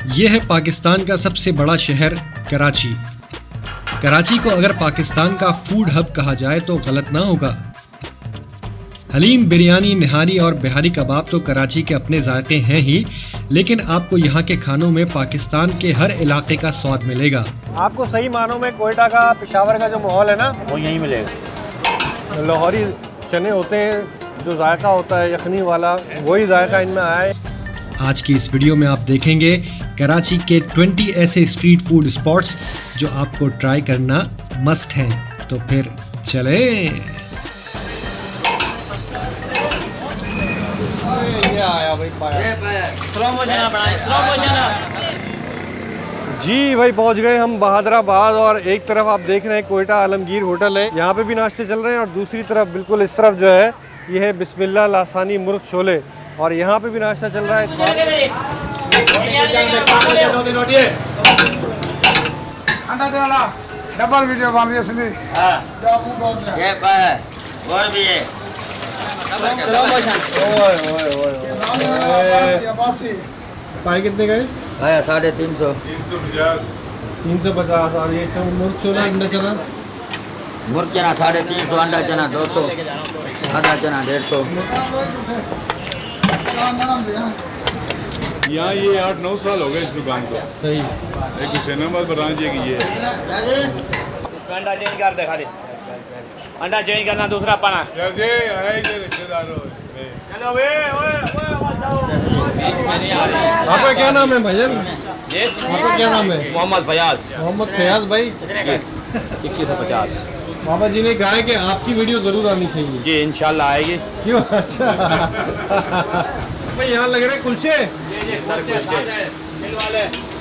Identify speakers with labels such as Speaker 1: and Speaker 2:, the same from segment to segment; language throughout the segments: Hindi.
Speaker 1: ये है पाकिस्तान का सबसे बड़ा शहर कराची। कराची को अगर पाकिस्तान का फूड हब कहा जाए तो गलत ना होगा। हलीम, बिरयानी, निहारी और बिहारी कबाब तो कराची के अपने जायके हैं ही, लेकिन आपको यहाँ के खानों में पाकिस्तान के हर इलाके का स्वाद मिलेगा।
Speaker 2: आपको सही मानों में कोयटा का, पेशावर का जो माहौल है ना,
Speaker 3: वो यहीं मिलेगा।
Speaker 2: लाहौरी चने होते हैं, जो जायका होता है यखनी वाला, वही जायका इनमें आया है।
Speaker 1: आज की इस वीडियो में आप देखेंगे कराची के 20 ऐसे स्ट्रीट फूड स्पॉट्स जो आपको ट्राई करना मस्ट हैं। तो फिर चलें।
Speaker 2: ये आया भाई जी भाई, पहुंच गए हम बहादुराबाद और एक तरफ आप देख रहे हैं कोयटा आलमगीर होटल है, यहाँ पे भी नाश्ते चल रहे हैं और दूसरी तरफ बिल्कुल इस तरफ जो है ये है बिस्मिल्लाह लासानी मुर्ग छोले और यहाँ पे भी नाश्ता चल रहा है।
Speaker 4: डबल वीडियो बन रही है।
Speaker 3: और भी है।
Speaker 2: पाए कितने गए?
Speaker 3: आया 350।
Speaker 2: 350। और ये मुर्ग छोला, अंडा चना,
Speaker 3: मुर्ग चना 350, अंडा चना 200, सादा चना 150।
Speaker 4: यहाँ ये 8-9 साल हो गए इस दुकान को।
Speaker 2: सही।
Speaker 4: एक हुसैनाबाद बता दिए कि ये
Speaker 5: अंडा चेंज कर दे, खाली अंडा चेंज करना, दूसरा पाना।
Speaker 4: रिश्तेदार
Speaker 5: चलो वे,
Speaker 2: आपका क्या नाम है भैया? आपका क्या नाम है?
Speaker 5: मोहम्मद फयाज।
Speaker 2: मोहम्मद फयाज भाई।
Speaker 5: 2150।
Speaker 2: बाबा जी ने कहा है कि आपकी वीडियो जरूर आनी चाहिए।
Speaker 5: जी इंशाल्लाह आएगी।
Speaker 2: क्यों? अच्छा भाई यहाँ लग रहे कुलचे।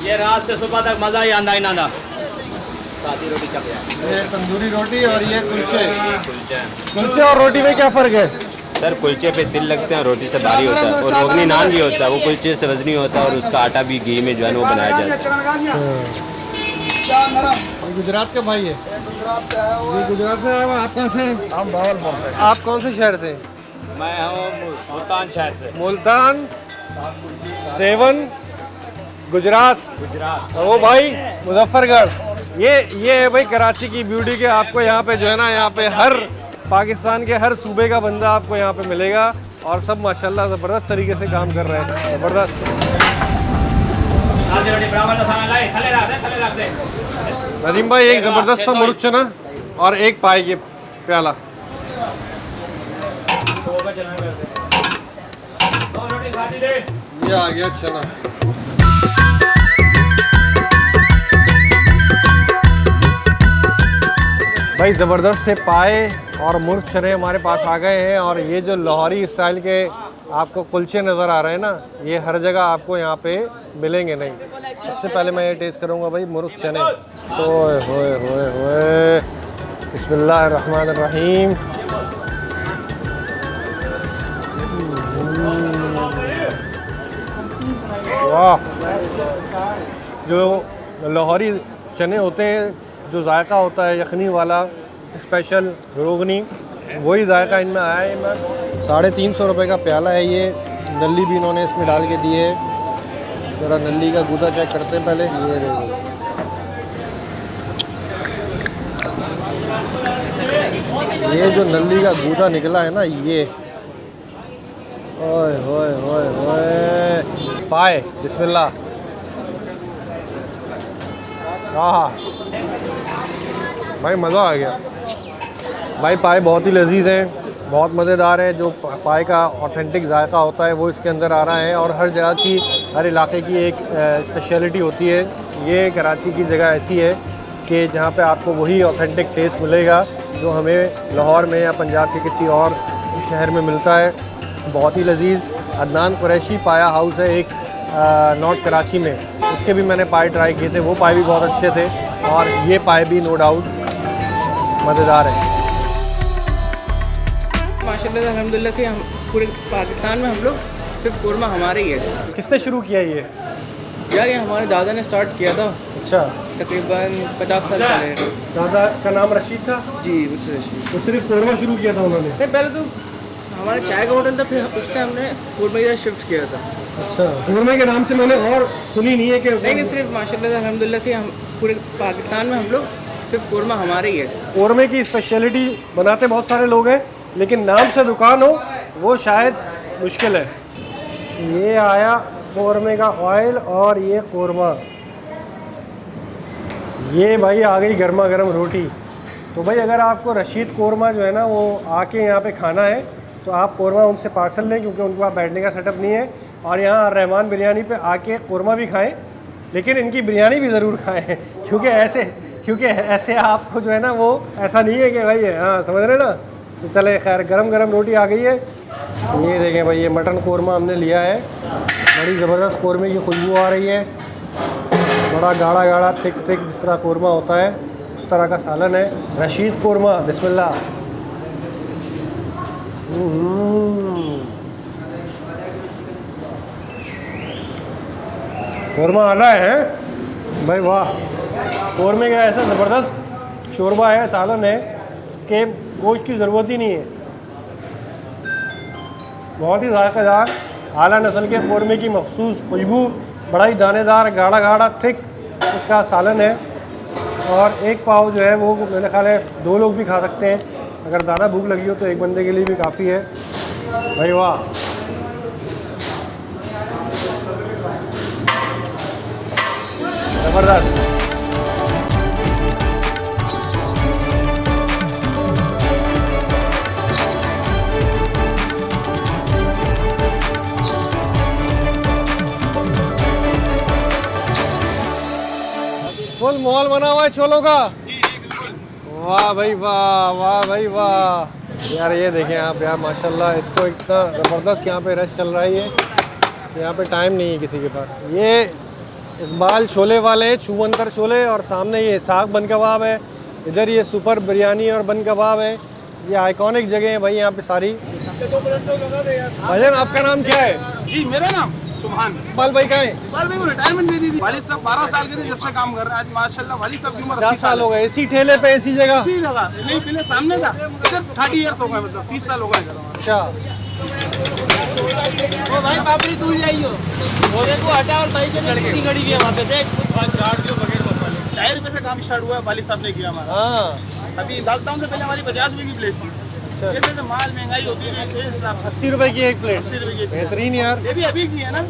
Speaker 5: ये रात से सुबह तक मजा ही आंदा ही ना। सादी रोटी चप
Speaker 2: ये तंदूरी रोटी और ये कुलचे। कुलचे और रोटी में क्या फर्क है?
Speaker 5: सर कुलचे पे तिल लगते हैं, रोटी से भारी होता है, और रोगनी नान भी होता है, वो कुलचे से वजनी होता है और उसका आटा भी घी में जो है वो बनाया जाता है।
Speaker 2: गुजरात का भाई है। ये गुजरात से आया। आप कहाँ से?
Speaker 4: हम भावलपुर से।
Speaker 2: आप कौन से शहर से?
Speaker 5: मैं हूँ मुल्तान शहर से।
Speaker 2: मुल्तान 7 गुजरात। ओ भाई मुजफ्फरगढ़। ये है भाई कराची की ब्यूटी के। आपको यहाँ पे जो है ना, यहाँ पे हर पाकिस्तान के हर सूबे का बंदा आपको यहाँ पे मिलेगा और सब माशाल्लाह ज़बरदस्त तरीके से काम कर रहे हैं। ज़बरदस्त। नदीम भाई एक ज़बरदस्त सा मुर्ग चना और एक पाए के प्याला। ये आ गया चना। भाई ज़बरदस्त से पाए और मुर्ग चने हमारे पास आ गए हैं और ये जो लाहौरी स्टाइल के आपको कुलचे नज़र आ रहे हैं ना, ये हर जगह आपको यहाँ पे मिलेंगे नहीं। सबसे पहले मैं ये टेस्ट करूँगा भाई मुर्ग चने। ओए होए होए होए, बिस्मिल्लाहिर्रहमानिर्रहीम। वाह, जो लाहौरी चने होते हैं, जो जायका होता है यखनी वाला स्पेशल रोगनी, वही जायका इनमें आया है। इनमें 350 रुपये का प्याला है। ये नली भी इन्होंने इसमें डाल के दी है। ज़रा नली का गूदा चेक करते हैं पहले। ये जो नली का गूदा निकला है ना, ये ओए होए होए होए। पाए बिस्मिल्लाह। हाँ भाई मज़ा आ गया भाई। पाए बहुत ही लजीज़ हैं, बहुत मज़ेदार है। जो पाए का ऑथेंटिक जायका होता है वो इसके अंदर आ रहा है और हर जगह की, हर इलाके की एक स्पेशलिटी होती है। ये कराची की जगह ऐसी है कि जहाँ पे आपको वही ऑथेंटिक टेस्ट मिलेगा जो हमें लाहौर में या पंजाब के किसी और शहर में मिलता है। बहुत ही लजीज़। अदनान कुरैशी पाया हाउस है एक नॉर्थ कराची में, उसके भी मैंने पाए ट्राई किए थे, वो पाए भी बहुत अच्छे थे और ये पाए भी नो डाउट मज़ेदार है।
Speaker 6: माशाल्लाह से अल्हम्दुलिल्लाह से हम पूरे पाकिस्तान में हम लोग सिर्फ कोरमा हमारे ही है।
Speaker 2: किसने शुरू किया ये?
Speaker 6: यार ये हमारे दादा ने स्टार्ट किया था।
Speaker 2: अच्छा।
Speaker 6: तकरीबन 50 साल पहले।
Speaker 2: दादा का नाम रशीद था?
Speaker 6: जी उससे रशीद।
Speaker 2: तो सिर्फ कोरमा शुरू किया था उन्होंने?
Speaker 6: नहीं, पहले तो हमारा चाय का होटल था, फिर उससे हमने कोरमा शिफ्ट किया था।
Speaker 2: अच्छा, कौरमे के नाम से मैंने और सुनी नहीं है कि
Speaker 6: नहीं, सिर्फ माशाल्लाह से अल्हम्दुलिल्लाह से हम पूरे पाकिस्तान में हम लोग सिर्फ कौरमा हमारे ही है।
Speaker 2: कौरमे की स्पेशलिटी बनाते बहुत सारे लोग हैं, लेकिन नाम से दुकान हो वो शायद मुश्किल है। ये आया कौरमे का ऑयल और ये कौरमा। ये भाई आ गई गर्मा गर्म रोटी। तो भाई अगर आपको रशीद कौरमा जो है ना वो आके यहाँ पे खाना है तो आप कौरमा उनसे पार्सल लें, क्योंकि उनके पास बैठने का सेटअप नहीं है। और यहाँ रहमान बिरयानी पे आके कौरमा भी खाएं, लेकिन इनकी बिरयानी भी ज़रूर खाएं, क्योंकि ऐसे आपको जो है ना वो ऐसा नहीं है कि भाई हाँ समझ रहे ना। तो चले खैर, गरम गरम रोटी आ गई है। ये देखें भाई, ये मटन कौरमा हमने लिया है। बड़ी ज़बरदस्त कौरमे की खुशबू आ रही है। बड़ा गाढ़ा गाढ़ा थिक थिक जिस तरह कौरमा होता है उस तरह का सालन है। रशीद कौरमा, बिस्मिल्लाह। कौरमा आ रहा है भाई, वाह। कौरमे का ऐसा ज़बरदस्त शोरबा है, सालन है कि गोश्त की ज़रूरत ही नहीं है। बहुत ही जायकेदार आला नस्ल के कौरमे की मखसूस खुशबू, बड़ा ही दानेदार गाढ़ा गाढ़ा थिक उसका सालन है। और एक पाव जो है वो मेरे ख्याल है 2 लोग भी खा सकते हैं। अगर ज़्यादा भूख लगी हो तो एक बंदे के लिए भी काफ़ी है भाई, वाह। ज़बरदस्त। फुल मॉल बना हुआ है छोलों का। वाह भाई वाह, वाह भाई वाह। यार ये देखें आप यार, माशाल्लाह इसको इतना ज़बरदस्त यहाँ पे रश चल रहा है। ये यहाँ पे टाइम नहीं है किसी के पास। ये इकबाल छोले वाले, छुमंतर छोले, और सामने ये साग बन कबाब है। इधर ये सुपर बिरयानी और बन कबाब है। ये आइकॉनिक जगह है भाई यहाँ पे सारी। भाईजान आपका नाम क्या है?
Speaker 7: जी मेरा नाम सुभान।
Speaker 2: इकबाल भाई कहाँ है?
Speaker 7: इकबाल भाई को रिटायरमेंट दे दी थी। वालिद साहब 12 साल के थे जब से काम कर रहे हैं। आज माशाल्लाह वालिद साहब की उम्र
Speaker 2: 50 साल हो गए इसी ठेले पे, इसी जगह?
Speaker 7: इसी जगह नहीं, पहले सामने था। इधर 30 ईयर्स हो गए, मतलब 30 साल हो गए।
Speaker 2: अच्छा,
Speaker 8: वो भाई पापड़ी दूर जाइयो, घोड़े को हटा और भाई के लड़की खड़ी हुई है वहाँ पे, देख
Speaker 7: 2.5 रुपए से काम स्टार्ट हुआ है। वालिद साहब ने किया हमारा।
Speaker 2: हाँ।
Speaker 7: अभी लॉकडाउन से पहले हमारी 50 रुपए की प्लेट थी।
Speaker 2: अच्छा,
Speaker 7: जैसे माल महंगाई होती है
Speaker 2: 80 रुपए की एक प्लेट।
Speaker 7: 80 रुपए की।
Speaker 2: बेहतरीन यार।
Speaker 7: ये भी अभी की है ना,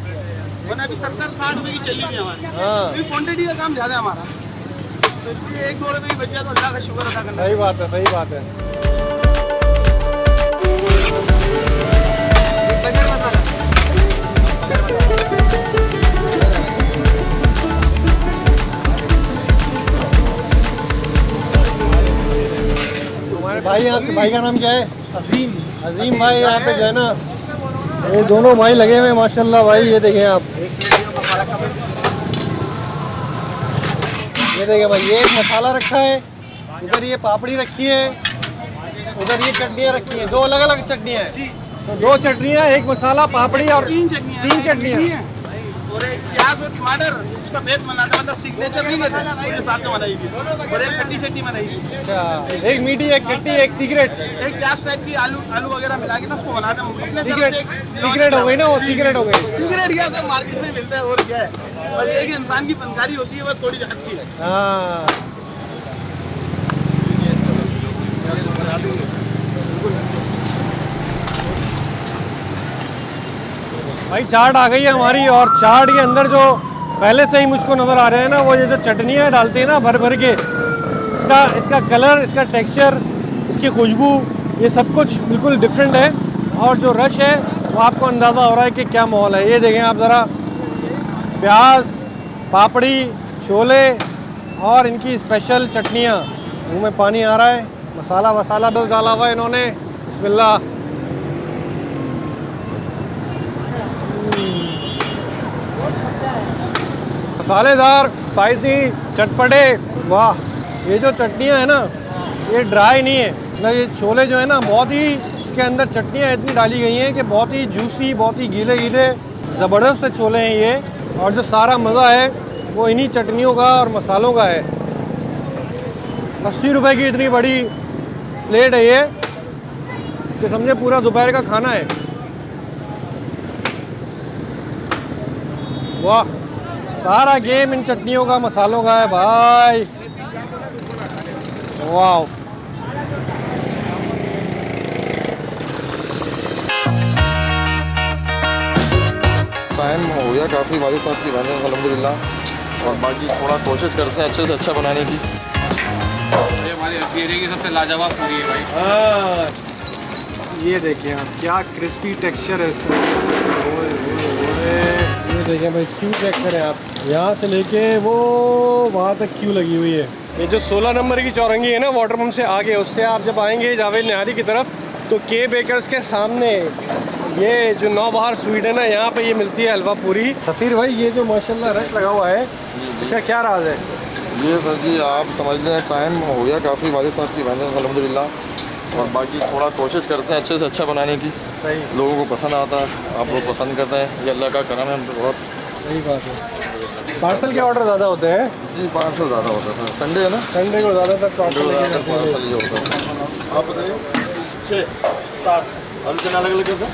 Speaker 7: वरना अभी 70-60 रुपए की चली हुई है हमारी।
Speaker 2: हाँ,
Speaker 7: क्वान्टिटी का काम ज़्यादा है हमारा, तो इसलिए 1-2 रुपए की बच जाए तो अल्लाह का शुक्र अदा करना।
Speaker 2: सही बात है, सही बात है। तुम्हारे भाई का नाम क्या है? अजीम। अजीम भाई यहाँ पे जो है ना, ये दोनों भाई लगे हुए माशाल्लाह भाई। ये देखें आप, ये देखें भाई, ये एक मसाला रखा है, उधर ये पापड़ी रखी है, उधर ये चटनियाँ रखी हैं। 2 अलग अलग चटनियाँ हैं। तो 2 चटनियाँ, एक मसाला, पापड़ी और 3 चटनियाँ
Speaker 7: और एक प्याज और टमाटर, उसका बेस बनाते हैं, मतलब सिग्नेचर नहीं देते, उसके साथ में बनाई थी। और एक खट्टी चटनी बनाई थी।
Speaker 2: अच्छा, एक मीठी, एक खट्टी, एक सीक्रेट।
Speaker 7: एक प्याज टाइप की आलू वगैरह मिला के ना उसको बनाते हैं।
Speaker 2: सीक्रेट हो गई ना, वो सीक्रेट हो गई।
Speaker 7: सिगरेट क्या था, मार्केट में मिलता है और क्या है, बस एक इंसान की फनकारी होती है, बस थोड़ी हटती है।
Speaker 2: हाँ, भाई चाट आ गई है हमारी। और चाट के अंदर जो पहले से ही मुझको नज़र आ रहे हैं ना, वो ये जो चटनियाँ डालते हैं ना भर भर के, इसका कलर, इसका टेक्सचर, इसकी खुशबू, ये सब कुछ बिल्कुल डिफरेंट है। और जो रश है वो आपको अंदाज़ा हो रहा है कि क्या माहौल है। ये देखें आप ज़रा, प्याज, पापड़ी, छोले और इनकी स्पेशल चटनियाँ। मुँह में पानी आ रहा है। मसाला वसाला बस डाला हुआ है इन्होंने। बिस्मिल्लाह। मसालेदार, स्पाइसी, चटपटे, वाह। ये जो चटनियाँ है ना, ये ड्राई नहीं है, मतलब ये छोले जो है ना बहुत ही, इसके अंदर चटनियाँ इतनी डाली गई हैं कि बहुत ही जूसी, बहुत ही गीले गीले ज़बरदस्त से छोले हैं ये। और जो सारा मज़ा है वो इन्हीं चटनियों का और मसालों का है। 80 रुपए की इतनी बड़ी प्लेट है ये, कि समझे पूरा दोपहर का खाना है। वाह, सारा गेम इन चटनियों का, मसालों का है भाई। वाह,
Speaker 9: टाइम हो गया काफ़ी वाले साहब की रहने अल्हम्दुलिल्लाह, और बाकी थोड़ा कोशिश करते हैं अच्छे से अच्छा बनाने की।
Speaker 8: ये हमारी एरिया की सबसे लाजवाब पूरी है भाई।
Speaker 2: ये देखिए आप, क्या क्रिस्पी टेक्सचर है इसका। ये देखिए भाई, क्यू चेक करें आप, यहाँ से लेके वो वहाँ तक क्यू लगी हुई है। ये जो 16 नंबर की चौरंगी है ना वाटर पम्प से आगे, उससे आप जब आएंगे जावेद निहारी की तरफ तो के बेकर्स के सामने ये जो नौबहार स्वीट है ना, यहाँ पे ये मिलती है हलवा पूरी। सफ़ीर भाई, ये जो माशाल्लाह रश लगा हुआ है, इसका क्या राज है?
Speaker 9: ये सर जी आप समझ लें टाइम हो गया काफ़ी वाले साहब की रहने अल्हम्दुलिल्लाह, और बाकी थोड़ा कोशिश करते हैं अच्छे से अच्छा बनाने की।
Speaker 2: सही,
Speaker 9: लोगों को पसंद आता है, आप लोग पसंद करते हैं, ये अल्लाह का करम है बहुत।
Speaker 2: सही बात है। पार्सल के ऑर्डर ज़्यादा होते हैं
Speaker 9: जी, 500 ज़्यादा होता है, संडे है ना,
Speaker 2: संडे को ज़्यादातर पार्सल लेके जाते हैं।
Speaker 9: पार्सल ये होता है। आप बताइए 6 7 और कितना अलग अलग करते हैं?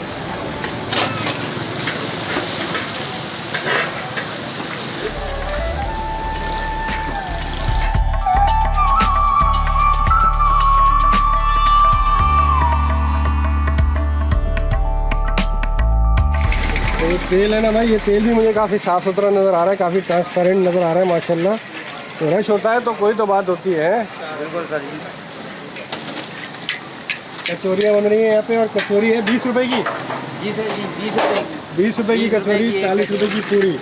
Speaker 2: तो ये तेल है ना भाई, ये तेल भी मुझे काफ़ी साफ़ सुथरा नज़र आ रहा है, काफ़ी ट्रांसपेरेंट नज़र आ रहा है माशाल्लाह। तो रश होता है तो कोई तो बात होती है।
Speaker 3: बिल्कुल सर जी।
Speaker 2: कचौरियाँ बन रही हैं यहाँ पे, और कचौरी है 20 रुपए की।
Speaker 3: जी सर जी, 20 रुपये की।
Speaker 2: 20 रुपए की कचौरी, 40 रुपए की पूरी।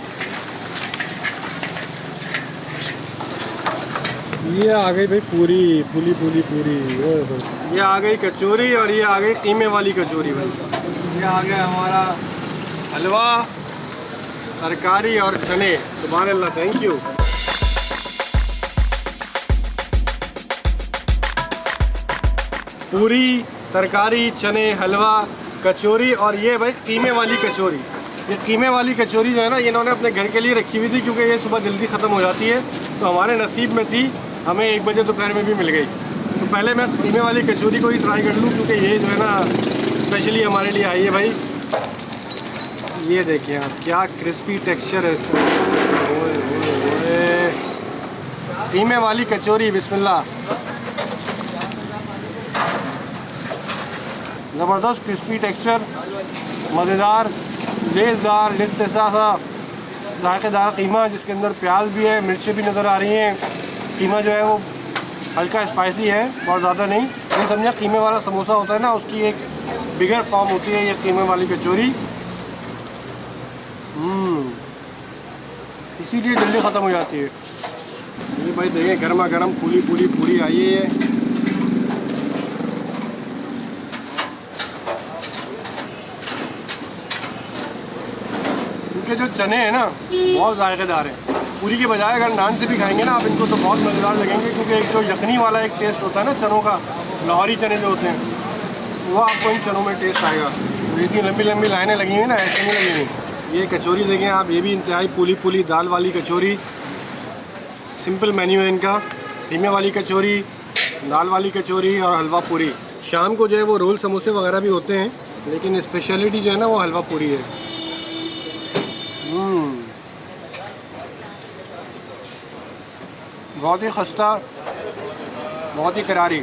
Speaker 2: ये आ गई भाई पूरी, पूरी पूरी पूरी। ये आ गई कचौरी, और ये आ गई कीमे वाली कचौरी भाई। ये आ गया हमारा हलवा, तरकारी और चने। सुभान अल्लाह, थैंक यू। पूरी, तरकारी, चने, हलवा, कचौरी, और ये भाई कीमे वाली कचौरी। ये कीमे वाली कचौरी जो है ना, ये इन्होंने अपने घर के लिए रखी हुई थी, क्योंकि ये सुबह जल्दी ख़त्म हो जाती है। तो हमारे नसीब में थी, हमें 1 बजे दोपहर में भी मिल गई। तो पहले मैं कीमे वाली कचौरी को ही ट्राई कर लूँ, क्योंकि ये जो है ना स्पेशली हमारे लिए आई है भाई। ये देखिए आप, क्या क्रिस्पी टेक्सचर है इसका। कीमे वाली कचौरी, बिस्मिल्लाह। ज़बरदस्त क्रिस्पी टेक्सचर, मज़ेदार, लेज़दार, लिज़्ज़ा सा जायकेदार कीमा, जिसके अंदर प्याज भी है, मिर्चें भी नज़र आ रही हैं। कीमा जो है वो हल्का स्पाइसी है, बहुत ज़्यादा नहीं। ये समझा कीमे वाला समोसा होता है ना, उसकी एक बिगर फॉर्म होती है ये कीमे वाली कचौरी। इसीलिए जल्दी ख़त्म हो जाती है। ये भाई देखिए, गर्मा गर्म फूली फूली पूरी आई है ये। इनके जो चने हैं ना, बहुत जायकेदार हैं। पूरी के बजाय अगर नान से भी खाएंगे ना आप इनको, तो बहुत मज़ेदार लगेंगे, क्योंकि एक जो यखनी वाला एक टेस्ट होता है ना चनों का, लाहौरी चने जो होते हैं, वो आपको इन चनों में टेस्ट आएगा। इतनी लंबी लंबी लाइनें लगी हुई ना, ऐसे नहीं लगी हुई। ये कचौरी देखें आप, ये भी इंतहाई फूली फूली दाल वाली कचौरी। सिंपल मेन्यू है इनका, कीमे वाली कचौरी, दाल वाली कचौरी और हलवा पूरी। शाम को जो है वो रोल समोसे वगैरह भी होते हैं, लेकिन स्पेशलिटी जो है ना वो हलवा पूरी है। बहुत ही खस्ता, बहुत ही करारी।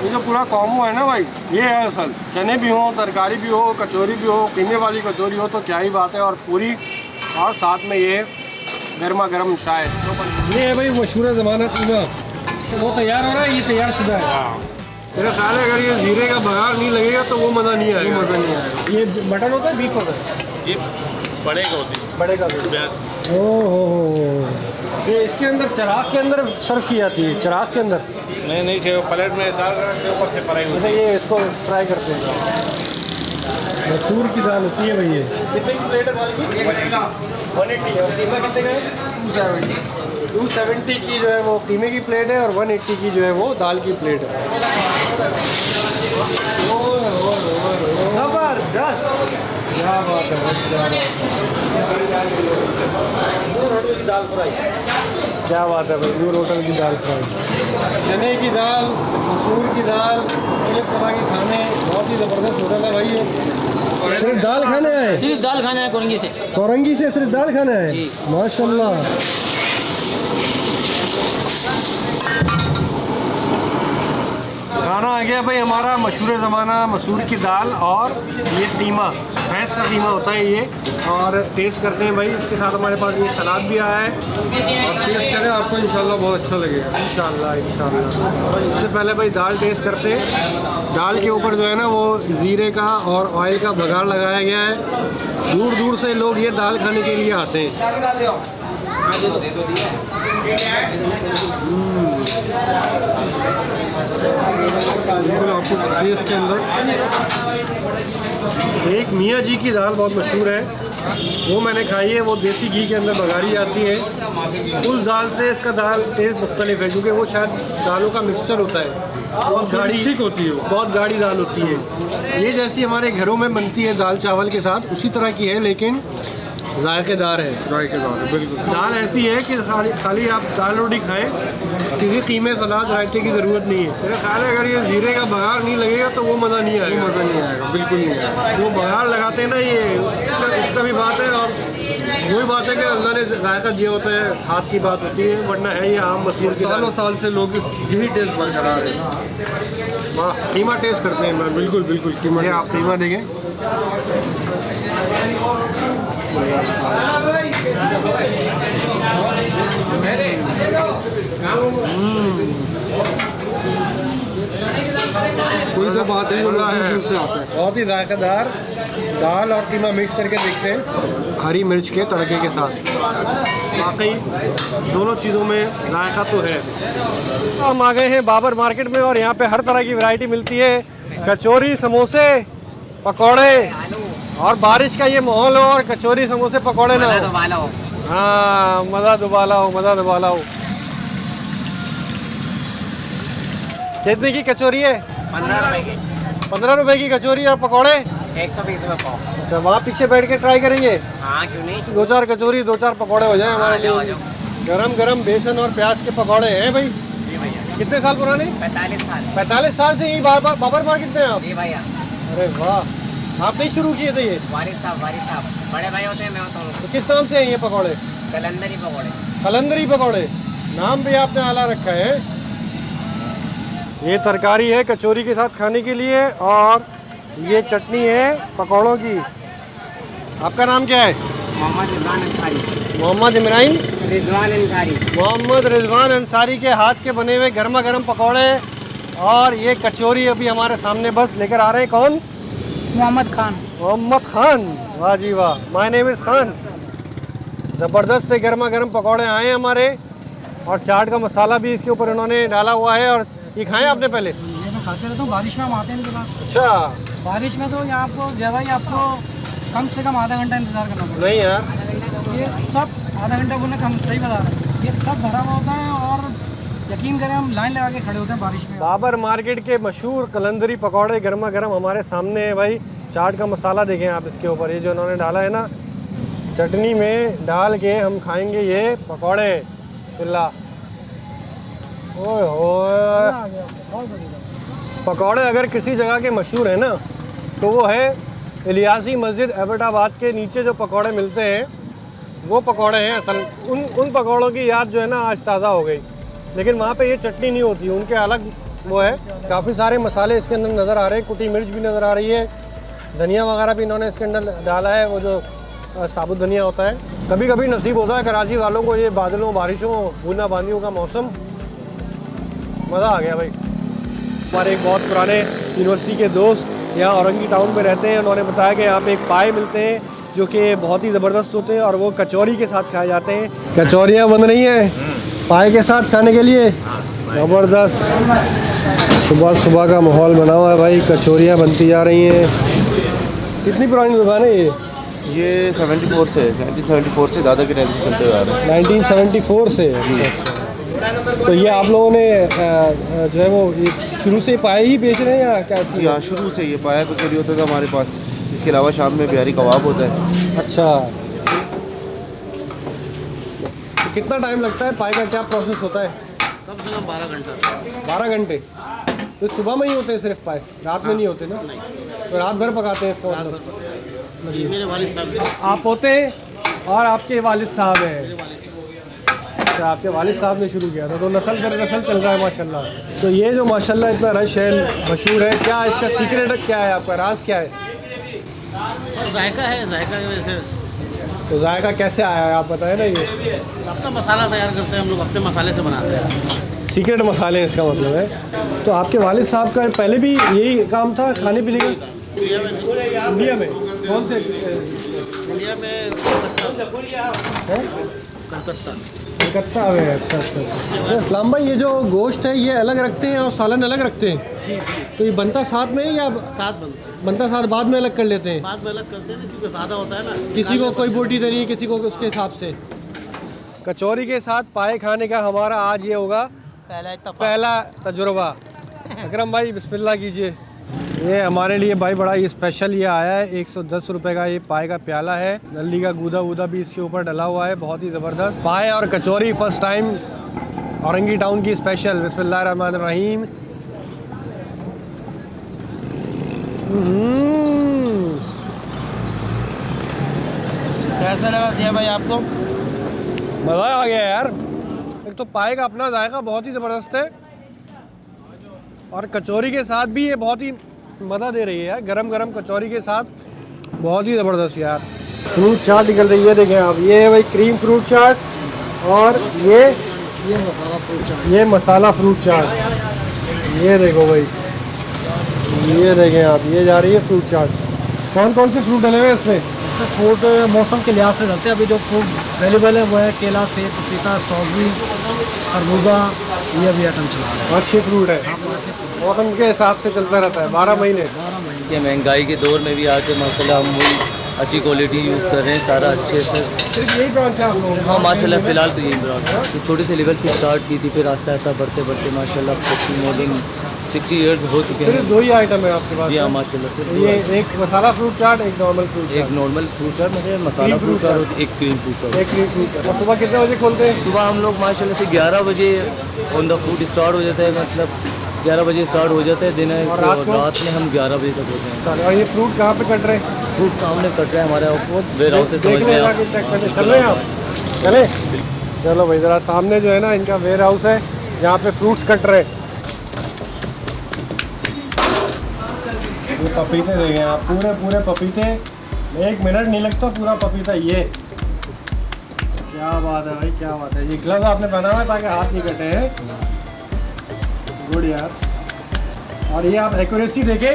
Speaker 2: ये जो पूरा कॉम्बो है ना भाई, ये है असल। चने भी हो, तरकारी भी हो, कचौरी भी हो, कीमे वाली कचौरी हो, तो क्या ही बात है। और पूरी, और साथ में ये गर्मा गर्म चाय। ये है भाई मशहूर ज़माना कीमा। वो तैयार हो रहा है, ये तैयार शुदा है। मेरा ख्याल है अगर ये जीरे का बघार नहीं लगेगा तो वो मज़ा नहीं आएगा। मज़ा नहीं आएगा। ये मटन होता है, बीफ होता है?
Speaker 4: ये बड़े का होती है,
Speaker 2: बड़े का
Speaker 4: प्याज।
Speaker 2: ओह, ये इसके अंदर चिराग के अंदर सर्व की जाती है, चिराग के अंदर?
Speaker 4: नहीं चाहिए, प्लेट में दाल के ऊपर से फ्राई होती है।
Speaker 2: ये इसको फ्राई करते हैं। मसूर की दाल होती है भाई। ये कितने की प्लेट है दाल की? 180 है। और कीमा कितने का है? 270 की जो है वो कीमे की प्लेट है, और 180 की जो है वो दाल की प्लेट है। जबरदस्त, क्या बात है, दाल फ्राई, क्या बात है भाई। नूर होटल की दाल फ्राई, चने की दाल, मसूर की दाल, एक तरह के खाने, बहुत ही ज़बरदस्त होटल है भाई ये। सिर्फ दाल खाने आए?
Speaker 8: सिर्फ दाल खाना है कोरंगी से।
Speaker 2: कोरंगी से सिर्फ दाल खाना है?
Speaker 8: जी।
Speaker 2: माशाल्लाह। खाना आ गया भाई हमारा मशहूर ज़माना, मसूर की दाल और ये कीमा, भैंस का कीमा होता है ये, और टेस्ट करते हैं भाई। इसके साथ हमारे पास ये सलाद भी आया है और टेस्ट करें, आपको इंशाल्लाह बहुत अच्छा लगेगा इंशाल्लाह इंशाल्लाह। सबसे पहले भाई दाल टेस्ट करते हैं। दाल के ऊपर जो है ना वो ज़ीरे का और ऑयल का बघार लगाया गया है। दूर दूर से लोग ये दाल खाने के लिए आते हैं। बिल्कुल आपको टेस्ट के अंदर एक मियाँ जी की दाल बहुत मशहूर है, वो मैंने खाई है। वो देसी घी के अंदर बघारी जाती है। उस दाल से इसका दाल टेस्ट मुख्तलिफ है, क्योंकि वो शायद दालों का मिक्सचर होता है। बहुत गाढ़ी ठीक होती है, बहुत गाढ़ी दाल होती है। ये जैसी हमारे घरों में बनती है दाल चावल के साथ, उसी तरह की है, लेकिन जायकेदार है। जायकेदार है बिल्कुल। दाल ऐसी है कि खाली आप दाल रोटी खाएं, किसी कीमे सलाद रायते की ज़रूरत नहीं है। मेरा ख्याल है अगर ये जीरे का बघार नहीं लगेगा तो वो मज़ा नहीं आएगा। मज़ा नहीं आएगा, बिल्कुल नहीं आएगा। जो बघार लगाते हैं ना ये उसका भी बात है, और वही बात है कि अल्लाह ने जायका दिया होता है, हाथ की बात होती है, वरना है ये आम मसूर की सालों साल से लोग यही टेस्ट बरकरार है। वाह, कीमा टेस्ट करते हैं मैं, बिल्कुल बिल्कुल कीमा। आप कीमा देखें, कोई तो बात है, बहुत ही जायकेदार दाल और कीमा मिक्स करके देखते हैं हरी मिर्च के तड़के के साथ। वाकई दोनों चीज़ों में जायका तो है। हम आ गए हैं बाबर मार्केट में और यहाँ पे हर तरह की वैरायटी मिलती है। कचौरी, समोसे, पकौड़े, और बारिश का ये माहौल हो और कचौरी समोसे पकौड़े ना हो। हाँ, मज़ा दुबाला हो, मज़ा दुबाला हो। कितने की कचौरी है?
Speaker 8: 15 रुपए की।
Speaker 2: 15 रुपए की कचौरी और पकौड़े
Speaker 8: 120 रुपए पाव।
Speaker 2: अच्छा, वहाँ पीछे बैठ के ट्राई करेंगे?
Speaker 8: हाँ क्यों नहीं।
Speaker 2: 2-4 कचौरी, 2-4 पकौड़े हो जाए हमारे लिए। गरम गरम बेसन और प्याज के पकौड़े हैं भाई।
Speaker 8: जी भैया।
Speaker 2: कितने साल पुराने? 45 साल। 45 साल से यही बाबर मार्केट में आप?
Speaker 8: जी भैया।
Speaker 2: अरे वाह, आपने ही शुरू किए थे ये?
Speaker 8: वारिस साहब बड़े भाई होते हैं, मैं होता हूँ।
Speaker 2: तो किस नाम से हैं ये पकौड़े?
Speaker 8: कलंदरी पकौड़े।
Speaker 2: कलंदरी पकौड़े, नाम भी आपने आला रखा है। ये तरकारी है कचौरी के साथ खाने के लिए, और ये चटनी है पकौड़ों की। आपका नाम क्या है?
Speaker 8: मोहम्मद रिजवान अंसारी।
Speaker 2: मोहम्मद इमरान
Speaker 8: रिजवान अंसारी।
Speaker 2: मोहम्मद रिजवान अंसारी के हाथ के बने हुए गर्मा गर्म पकौड़े और ये कचौरी अभी हमारे सामने बस लेकर आ रहे हैं। कौन?
Speaker 8: मोहम्मद खान।
Speaker 2: मोहम्मद खान, वाह जी वाह, माय नेम इज़ खान। ज़बरदस्त से गर्मा गर्म पकौड़े आए हैं हमारे, और चाट का मसाला भी इसके ऊपर उन्होंने डाला हुआ है। और ये खाएं आपने पहले?
Speaker 10: ये मैं खाते रहता हूँ, बारिश में हम आते हैं इनके पास।
Speaker 2: अच्छा,
Speaker 10: बारिश में तो यहाँ आपको जय भाई आपको कम से कम आधा घंटा इंतज़ार करना पड़ेगा।
Speaker 2: नहीं यार,
Speaker 10: ये सब आधा घंटा बोलने का हम सही बता रहे हैं, ये सब भरा हुआ होता है, और यकीन करें हम लाइन लगा के खड़े होते हैं बारिश में।
Speaker 2: बाबर मार्केट के मशहूर कलंदरी पकौड़े गर्मा गर्म हमारे सामने है भाई। चाट का मसाला देखें आप इसके ऊपर, ये जो उन्होंने डाला है ना, चटनी में डाल के हम खाएंगे ये पकौड़े। बिस्मिल्लाह। ओए होए, पकौड़े अगर किसी जगह के मशहूर है ना तो वो है इलियासी मस्जिद एबटाबाद के नीचे जो पकौड़े मिलते हैं वो पकौड़े हैं असल। उन पकौड़ों की याद जो है ना आज ताज़ा हो गई। लेकिन वहाँ पे ये चटनी नहीं होती, उनके अलग वो है। काफ़ी सारे मसाले इसके अंदर नज़र आ रहे हैं, कुटी मिर्च भी नज़र आ रही है, धनिया वगैरह भी इन्होंने इसके अंदर डाला है, वो जो साबुत धनिया होता है। कभी कभी नसीब होता है कराची वालों को ये बादलों, बारिशों, बूंदाबांदियों का मौसम। मज़ा आ गया भाई। हमारे एक बहुत पुराने यूनिवर्सिटी के दोस्त यहाँ औरंगी टाउन में रहते हैं, उन्होंने बताया कि यहाँ पे एक पाए मिलते हैं जो कि बहुत ही ज़बरदस्त होते हैं, और वो कचौरी के साथ खाए जाते हैं। कचौरियाँ बन रही हैं पाए के साथ खाने के लिए, ज़बरदस्त। सुबह सुबह का माहौल बना हुआ है भाई, कचौरियाँ बनती जा रही हैं। कितनी पुरानी दुकान है
Speaker 9: ये 74 से 1974 से दादा के टाइम से चलते हुए आ रहे हैं।
Speaker 2: 1974 से? अच्छा। तो ये आप लोगों ने जो है वो शुरू से पाए ही बेच रहे हैं या क्या?
Speaker 9: हाँ, शुरू से ये पाया कचौरी होता था हमारे पास। इसके अलावा शाम में बिहारी कबाब होता है।
Speaker 2: अच्छा, तो कितना टाइम लगता है? पाए का क्या प्रोसेस होता है?
Speaker 8: कम से कम 12 घंटा।
Speaker 2: 12 घंटे? तो सुबह में ही होते हैं सिर्फ पाए, रात में नहीं होते ना? तो रात भर पकाते हैं इसका मतलब? बताइए।
Speaker 7: मेरे वालिद साहब
Speaker 2: आप पोते हैं और आपके वालिद साहब हैं। अच्छा, आपके वालिद साहब ने शुरू किया था, तो नस्ल दर नस्ल चल रहा है माशाल्लाह। तो ये जो माशाल्लाह इतना रश है, मशहूर है, क्या इसका सीक्रेट क्या है, आपका राज क्या है?
Speaker 7: जायका है, जायका की वजह से।
Speaker 2: तो जायका कैसे आया है आप बताएं ना। ये
Speaker 7: अपना मसाला तैयार करते हैं हम लोग, अपने मसाले से बनाते हैं।
Speaker 2: सीक्रेट मसाले इसका मतलब है। तो आपके वालिद साहब का पहले भी यही काम था खाने पीने का? इंडिया में कौन से?
Speaker 7: इंडिया में
Speaker 2: कलकत्ता में। अच्छा अच्छा। तो इस्लाम भाई, ये जो गोश्त है ये अलग रखते हैं और सालन अलग रखते हैं, तो ये बनता साथ में या
Speaker 7: साथ
Speaker 2: बनता साथ बाद में अलग कर लेते हैं?
Speaker 7: बाद में अलग करते हैं क्योंकि ज़्यादा होता है ना।
Speaker 2: किसी को कोई बोटी देनी है, किसी को उसके हिसाब से। कचौरी के साथ पाए खाने का हमारा आज ये होगा पहला तजुर्बा। अकरम भाई बिस्मिल्लाह कीजिए। ये हमारे लिए भाई बड़ा ये स्पेशल ये आया है, 110 रुपए का ये पाए का प्याला है। नली का गूदा वूदा भी इसके ऊपर डला हुआ है, बहुत ही ज़बरदस्त पाए और कचौरी फर्स्ट टाइम औरंगी टाउन की स्पेशल। बिस्मिल्लाहिर्रहमानिर्रहीम।
Speaker 7: कैसा लगा दिया भाई आपको?
Speaker 2: मज़ा आ गया यार। एक तो पाए का अपना जायका बहुत ही ज़बरदस्त है और कचौरी के साथ भी ये बहुत ही मज़ा दे रही है यार। गरम गरम कचौरी के साथ बहुत ही ज़बरदस्त यार। फ्रूट चाट निकल रही है, देखें आप। ये है भाई क्रीम फ्रूट चाट और ये मसाला फ्रूट चाट। ये मसाला फ्रूट चाट, ये देखो भाई, ये देखें आप, ये जा रही है फ्रूट चाट। कौन कौन से फ्रूट डले हुए हैं इसमें?
Speaker 10: फ्रूट मौसम के लिहाज से डलते हैं। अभी जो फ्रूट अवेलेबल है वो है केला, सेब, पपीता, स्ट्रॉबेरी, खरबूजा, ये अभी आइटम चला रहे हैं।
Speaker 2: अच्छे फ्रूट है, मौसम के हिसाब से चलता रहता है 12 महीने।
Speaker 11: के महंगाई के दौर में भी आके माशाल्लाह हम वही अच्छी क्वालिटी यूज़ कर रहे हैं, सारा अच्छे से।
Speaker 2: सिर्फ यही ब्रांच है आप लोगों?
Speaker 11: हाँ माशाल्लाह फ़िलहाल तो यही ब्रांच है। तो छोटे से लेवल से स्टार्ट की थी, फिर आस्ता आस्ता बढ़ते बढ़ते माशाल्लाह 60 ईयर्स हो चुके हैं।
Speaker 2: सिर्फ 2 ही आइटम है आपके पास?
Speaker 11: जी हाँ माशाल्लाह सिर्फ
Speaker 2: ये एक मसाला फ्रूट चाट, एक नॉर्मल फ्रूट चाट।
Speaker 11: एक नॉर्मल फ्रूट चाट मतलब मसाला फ्रूट चाट और एक क्रीम फ्रूट चाट।
Speaker 2: एक क्रीम फ्रूट चाट। और सुबह कितने बजे खोलते हैं?
Speaker 11: सुबह हम लोग माशाल्लाह से 11 बजे ऑन द फूड स्टार्ट हो जाता है, मतलब 11 बजे स्टार्ट हो जाता है दिन है। और रात में हम 11 बजे तक होते हैं।
Speaker 2: और ये फ्रूट कहाँ पे कट रहे हैं?
Speaker 11: फ्रूट सामने कट रहा है हमारे वेयर हाउस से। समझ में आप
Speaker 2: चल रहे हैं आप? चले चलो भाई, ज़रा सामने जो है ना इनका वेयर हाउस है, यहाँ पे फ्रूट्स कट रहे हैं। ये पपीते देंगे आप, पूरे पूरे पपीते, 1 मिनट नहीं लगता पूरा पपीता। ये क्या बात है भाई, क्या बात है। ये ग्लव्स आपने पहना हुआ है ताकि हाथ नहीं कटे हैं। गुड यार। और ये आप एक्यूरेसी देखें,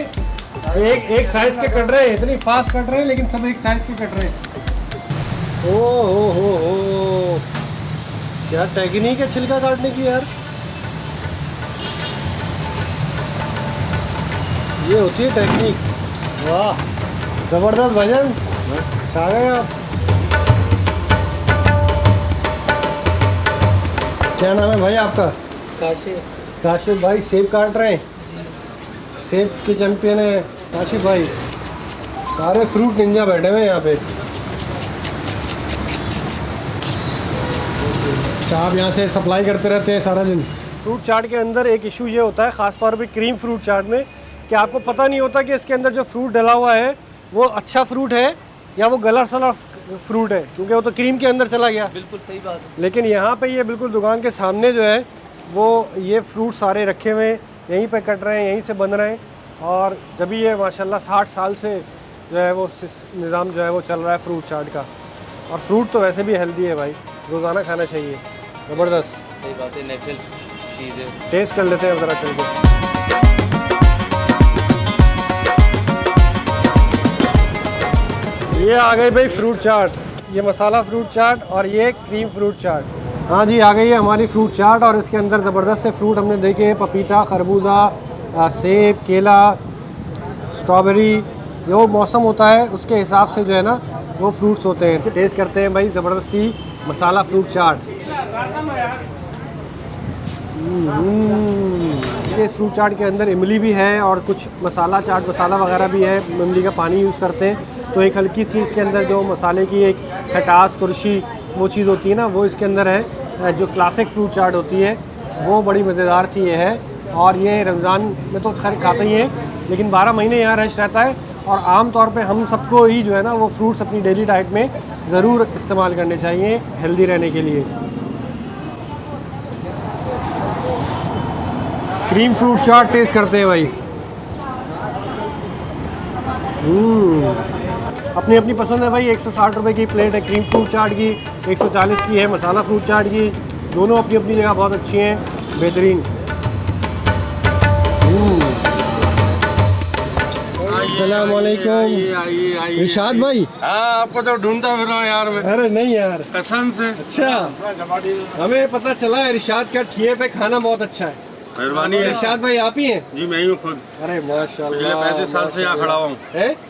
Speaker 2: एक साइज के कट रहे हैं, इतनी फास्ट कट रहे हैं लेकिन सब एक साइज के कट रहे हैं। ओ हो क्या टेक्निक है छिलका काटने की यार। ये होती है टेक्निक। वाह ज़बरदस्त भजन, आ गए आप। क्या नाम है भाई आपका?
Speaker 10: काशिफ।
Speaker 2: काशिफ भाई सेब काट रहे हैं, सेब के चैंपियन है काशिफ भाई। सारे फ्रूट निंजा बैठे हुए हैं यहाँ पे। आप यहाँ से सप्लाई करते रहते हैं सारा दिन। फ्रूट चाट के अंदर एक इशू ये होता है, ख़ास तौर पे क्रीम फ्रूट चाट में, कि आपको पता नहीं होता कि इसके अंदर जो फ्रूट डला हुआ है वो अच्छा फ्रूट है या वो गला सड़ा फ्रूट है, क्योंकि वो तो क्रीम के अंदर चला गया।
Speaker 11: बिल्कुल सही बात है।
Speaker 2: लेकिन यहाँ पे ये बिल्कुल दुकान के सामने जो है वो ये फ्रूट सारे रखे हुए हैं, यहीं पे कट रहे हैं, यहीं से बन रहे हैं। और जब ये माशाल्लाह 60 साल से जो है वो निज़ाम जो है वो चल रहा है फ्रूट चाट का। और फ्रूट तो वैसे भी हेल्दी है भाई, रोज़ाना खाना चाहिए। ज़बरदस्त
Speaker 11: सही बात है, नेचुरल चीज़ है।
Speaker 2: टेस्ट कर लेते हैं ज़रा चल के। ये आ गई भाई फ्रूट चाट, ये मसाला फ्रूट चाट और ये क्रीम फ्रूट चाट। हाँ जी, आ गई है हमारी फ्रूट चाट और इसके अंदर ज़बरदस्त से फ्रूट हमने देखे, पपीता, खरबूजा, सेब, केला, स्ट्रॉबेरी। जो मौसम होता है उसके हिसाब से जो है ना वो फ्रूट्स होते हैं। टेस्ट करते हैं भाई ज़बरदस्ती मसाला फ्रूट चाट। इस फ्रूट चाट के अंदर इमली भी है और कुछ मसाला चाट मसाला वगैरह भी है। इमली का पानी यूज़ करते हैं तो एक हल्की सी इसके अंदर जो मसाले की एक खटास तुरशी वो चीज़ होती है ना, वो इसके अंदर है। जो क्लासिक फ्रूट चाट होती है वो बड़ी मज़ेदार सी ये है। और ये रमज़ान में तो खैर खाता ही है, लेकिन 12 महीने यहाँ रश रहता है और आम तौर पे हम सबको ही जो है ना वो फ्रूट्स अपनी डेली डाइट में ज़रूर इस्तेमाल करने चाहिए हेल्दी रहने के लिए। क्रीम फ्रूट चाट टेस्ट करते हैं भाई। अपनी अपनी पसंद है भाई। 160 रुपये की प्लेट है क्रीम फ्रूट चाट की, 140 की है मसाला फ्रूट चाट की। दोनों अपनी अपनी जगह बहुत अच्छी हैं, बेहतरीन। अस्सलाम वालेकुम इरशाद भाई।
Speaker 4: हाँ, आपको तो ढूंढता फिर रहा हूँ यार मैं।
Speaker 2: अरे नहीं यार,
Speaker 4: कसम से।
Speaker 2: अच्छा, हमें पता चला है इरशाद का ठिये पे खाना बहुत अच्छा है।
Speaker 4: मेहरबानी है।
Speaker 2: इरशाद भाई आप ही हैं?
Speaker 4: जी मैं ही हूँ खुद।
Speaker 2: अरे माशाल्लाह,
Speaker 4: पिछले 35 साल से यहाँ खड़ा हुआ हूँ।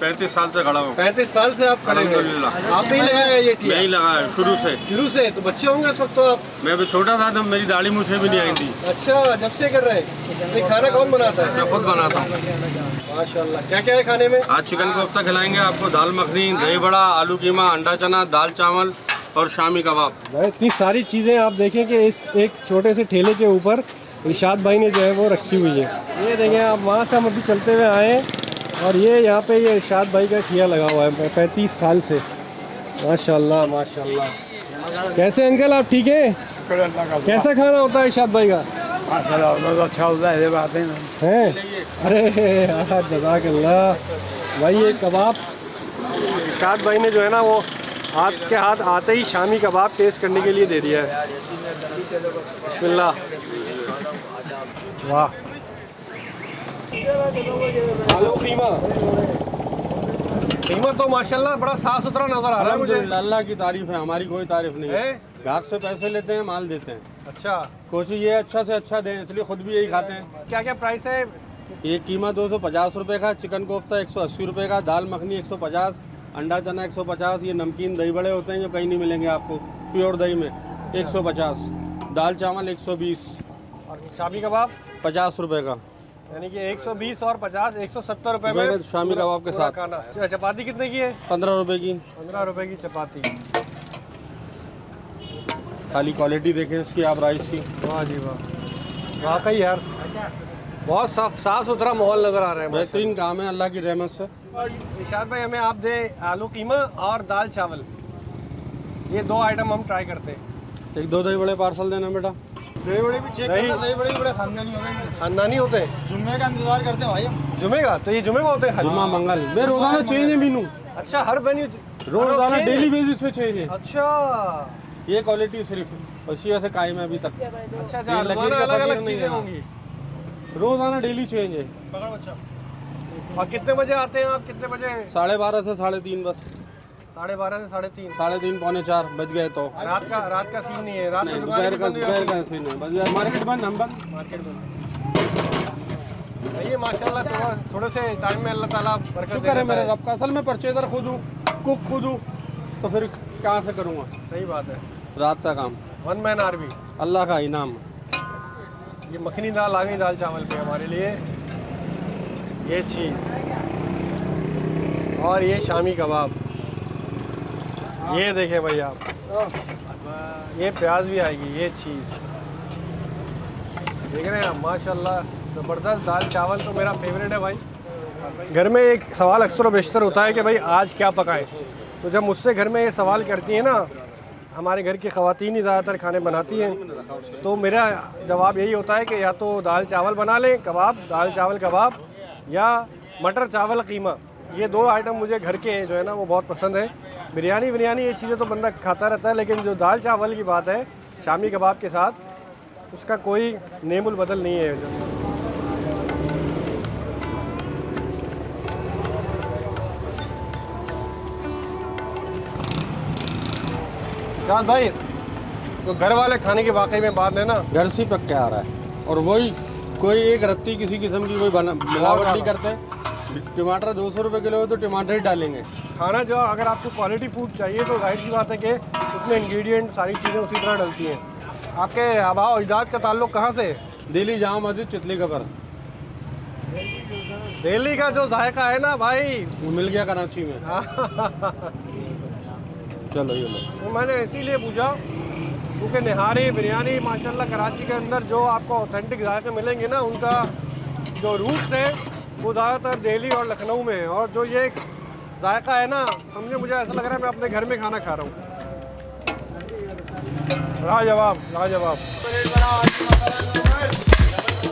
Speaker 4: 35 साल से खड़ा हूँ।
Speaker 2: 35 साल से आप खड़े हैं?
Speaker 4: अल्हम्दुलिल्लाह।
Speaker 2: आप ही लगाया ये ठिया?
Speaker 4: मैं ही लगाया शुरू से।
Speaker 2: शुरू से? तो बच्चे होंगे इस वक्त तो आप?
Speaker 4: मैं अभी छोटा था तब मेरी दाढ़ी मुझे भी नहीं आई थी।
Speaker 2: अच्छा, जब से कर रहे हैं? तो खाना कौन बनाता है?
Speaker 4: मैं खुद बनाता हूँ।
Speaker 2: माशाल्लाह। क्या क्या है खाने में?
Speaker 4: आज चिकन कोफ्ता खिलाएंगे आपको, दाल मखनी, दही बड़ा, आलू कीमा, अंडा चना, दाल चावल और शामी कबाब।
Speaker 2: भाई इतनी सारी चीज़ें आप देखें कि इस एक छोटे से ठेले के ऊपर इरशाद भाई ने जो है वो रखी हुई है। ये देखें आप, वहाँ से हम अभी चलते हुए आए और ये यहाँ पे ये इरशाद भाई का ठिया लगा हुआ है 35 साल से। माशाल्लाह माशाल्लाह। कैसे अंकल आप ठीक हैं? कैसा खाना होता है इरशाद भाई का?
Speaker 12: अच्छा होता है, बात है
Speaker 2: ना। अरे जज़ाकल्लाह भाई। ये कबाब इरशाद भाई ने जो है ना वो हाथ के हाथ आते ही शामी कबाब टेस्ट करने के लिए दे दिया है। बिस्मिल्लाह। वाह, आलू कीमा। कीमा तो माशाल्लाह बड़ा साफ सुथरा नजर आ रहा है मुझे।
Speaker 4: अल्लाह की तारीफ है, हमारी कोई तारीफ नहीं है। ग्राहक से पैसे लेते हैं, माल देते हैं।
Speaker 2: अच्छा,
Speaker 4: कोशिश ये अच्छा से अच्छा दें, इसलिए खुद भी यही खाते हैं।
Speaker 2: क्या क्या प्राइस है?
Speaker 4: ये कीमा 250 रुपये का, चिकन कोफ्ता 180 रुपये का, दाल मखनी 150, अंडा चना 150, ये नमकीन दही बड़े होते हैं जो कहीं नहीं मिलेंगे आपको, प्योर दही में 150, दाल चावल 120
Speaker 2: और शामी कबाब
Speaker 4: 50 रुपये का।
Speaker 2: यानी कि 120 और 50 170 रुपये में
Speaker 4: शामी कबाब के साथ
Speaker 2: खाना। चपाती कितने की है?
Speaker 4: 15 रुपये की।
Speaker 2: 15 रुपये की चपाती।
Speaker 4: खाली क्वालिटी देखें इसकी आप राइस की।
Speaker 2: वाह जी वाह, वाकई यार बहुत साफ सुथरा माहौल नज़र आ रहा है।
Speaker 4: बेहतरीन काम है अल्लाह की रहमत से।
Speaker 2: इरशाद भाई हमें आप दे आलू कीमा और दाल चावल, ये 2 आइटम हम ट्राई करते हैं।
Speaker 4: एक 2 दही बड़े पार्सल देना बेटा।
Speaker 12: दही बड़े भी चेक करना, दही बड़े भी बड़े खानदानी होते हैं।
Speaker 2: खानदानी होते हैं?
Speaker 12: जुम्मे का इंतजार करते हैं भाई हम।
Speaker 2: जुम्मे का? तो ये जुम्मे को होते हैं?
Speaker 4: जुम्मा मंगल मैं रोजाना चेंज है मीनू।
Speaker 2: अच्छा, हर मेन्यू
Speaker 4: रोजाना डेली बेसिस पे चेंज है।
Speaker 2: अच्छा,
Speaker 4: ये क्वालिटी सिर्फ उसी वजह से कायम है अभी तक।
Speaker 2: अच्छा, अलग चीजें होंगी।
Speaker 4: रोजाना डेली चेंज है।
Speaker 2: और कितने बजे आते हैं आप? कितने बजे?
Speaker 4: 12:30 से 3:30 बस।
Speaker 2: 12:30 से 3:30?
Speaker 4: 3:30 पौने 4 बज गए तो।
Speaker 2: रात का सीन नहीं है? रात में
Speaker 4: दोपहर का सीन है, बस मार्केट बंद, हम बंद।
Speaker 2: मार्केट बंद। ये माशाल्लाह थोड़े से टाइम में अल्लाह ताला बरकत देता है।
Speaker 4: शुक्र है मेरे रब का। असल में परचेजर खुद हूँ, कुक खुद हूँ, तो फिर कहाँ से करूँगा?
Speaker 2: सही बात है।
Speaker 4: रात का काम,
Speaker 2: 1 मैन आर्मी।
Speaker 4: अल्लाह का इनाम।
Speaker 2: ये मखनी दाल आ गई दाल चावल पे हमारे लिए, ये चीज़, और ये शामी कबाब। ये देखें भाई आप, ये प्याज भी आएगी, ये चीज़ देख रहे हैं आप। माशाल्लाह ज़बरदस्त दाल चावल तो मेरा फेवरेट है भाई। घर में एक सवाल अक्सर बेशतर होता है कि भाई आज क्या पकाएं। तो जब मुझसे घर में ये सवाल करती हैं ना, हमारे घर की ख़वातीन ही ज़्यादातर खाने बनाती हैं, तो मेरा जवाब यही होता है कि या तो दाल चावल बना लें, कबाब, दाल चावल कबाब, या मटर चावल कीमा। ये 2 आइटम मुझे घर के जो है ना वो बहुत पसंद है। बिरयानी ये चीज़ें तो बंदा खाता रहता है, लेकिन जो दाल चावल की बात है शामी कबाब के साथ, उसका कोई नेमुल बदल नहीं है। चांद भाई, तो घर वाले खाने की वाकई में बात है ना,
Speaker 4: घर से पक के आ रहा है, और वही कोई एक रत्ती किसी किस्म की कोई मिलावट नहीं करते। टमाटर 200 रुपये किलो है तो टमाटर ही डालेंगे।
Speaker 2: खाना जो अगर आपको क्वालिटी फूड चाहिए तो जाहिर सी बात है कि उसमें इंग्रेडिएंट सारी चीज़ें उसी तरह डलती हैं। आपके आबा और अजदाद का ताल्लुक कहाँ से?
Speaker 4: दिल्ली जामा मस्जिद चितली कबर।
Speaker 2: दिल्ली का जो जायका है ना भाई,
Speaker 4: वो मिल गया कराची में। चलो ये लो।
Speaker 2: तो मैंने इसीलिए पूछा क्योंकि निहारी बिरयानी माशाल्लाह कराची के अंदर जो आपको ऑथेंटिक जायके मिलेंगे ना, उनका जो रूट्स है वो ज़्यादातर दिल्ली और लखनऊ में है। और जो ये जायका है ना, समझे मुझे ऐसा लग रहा है मैं अपने घर में खाना खा रहा हूँ। लाजवाब लाजवाब।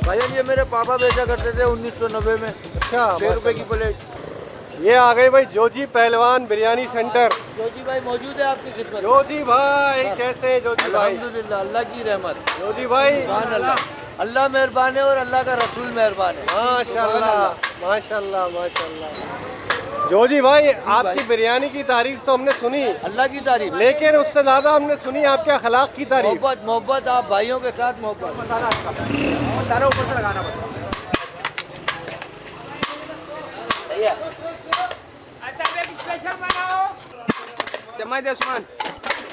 Speaker 11: भाईजान ये मेरे पापा बेचा करते थे 1990 में।
Speaker 2: अच्छा,
Speaker 11: 6 रुपए की प्लेट।
Speaker 2: ये आ गई भाई जोजी पहलवान बिरयानी सेंटर।
Speaker 11: जोजी भाई मौजूद है आपकी खिदमत।
Speaker 2: जोजी भाई कैसे जोजी भाई?
Speaker 11: अल्हम्दुलिल्लाह, अल्लाह की रहमत।
Speaker 2: जोजी भाई
Speaker 11: अल्लाह मेहरबान है और अल्लाह का रसूल मेहरबान है।
Speaker 2: माशाल्लाह माशाल्लाह माशाल्लाह। जोजी भाई आपकी बिरयानी की तारीफ तो हमने सुनी,
Speaker 11: अल्लाह की तारीफ,
Speaker 2: लेकिन उससे ज़्यादा हमने सुनी आपके अखलाक की तारीफ।
Speaker 11: मोहब्बत मोहब्बत, आप भाइयों के साथ मोहब्बत।
Speaker 7: मसाला ऊपर से लगाना पड़ता चम्मच दे उस्मान।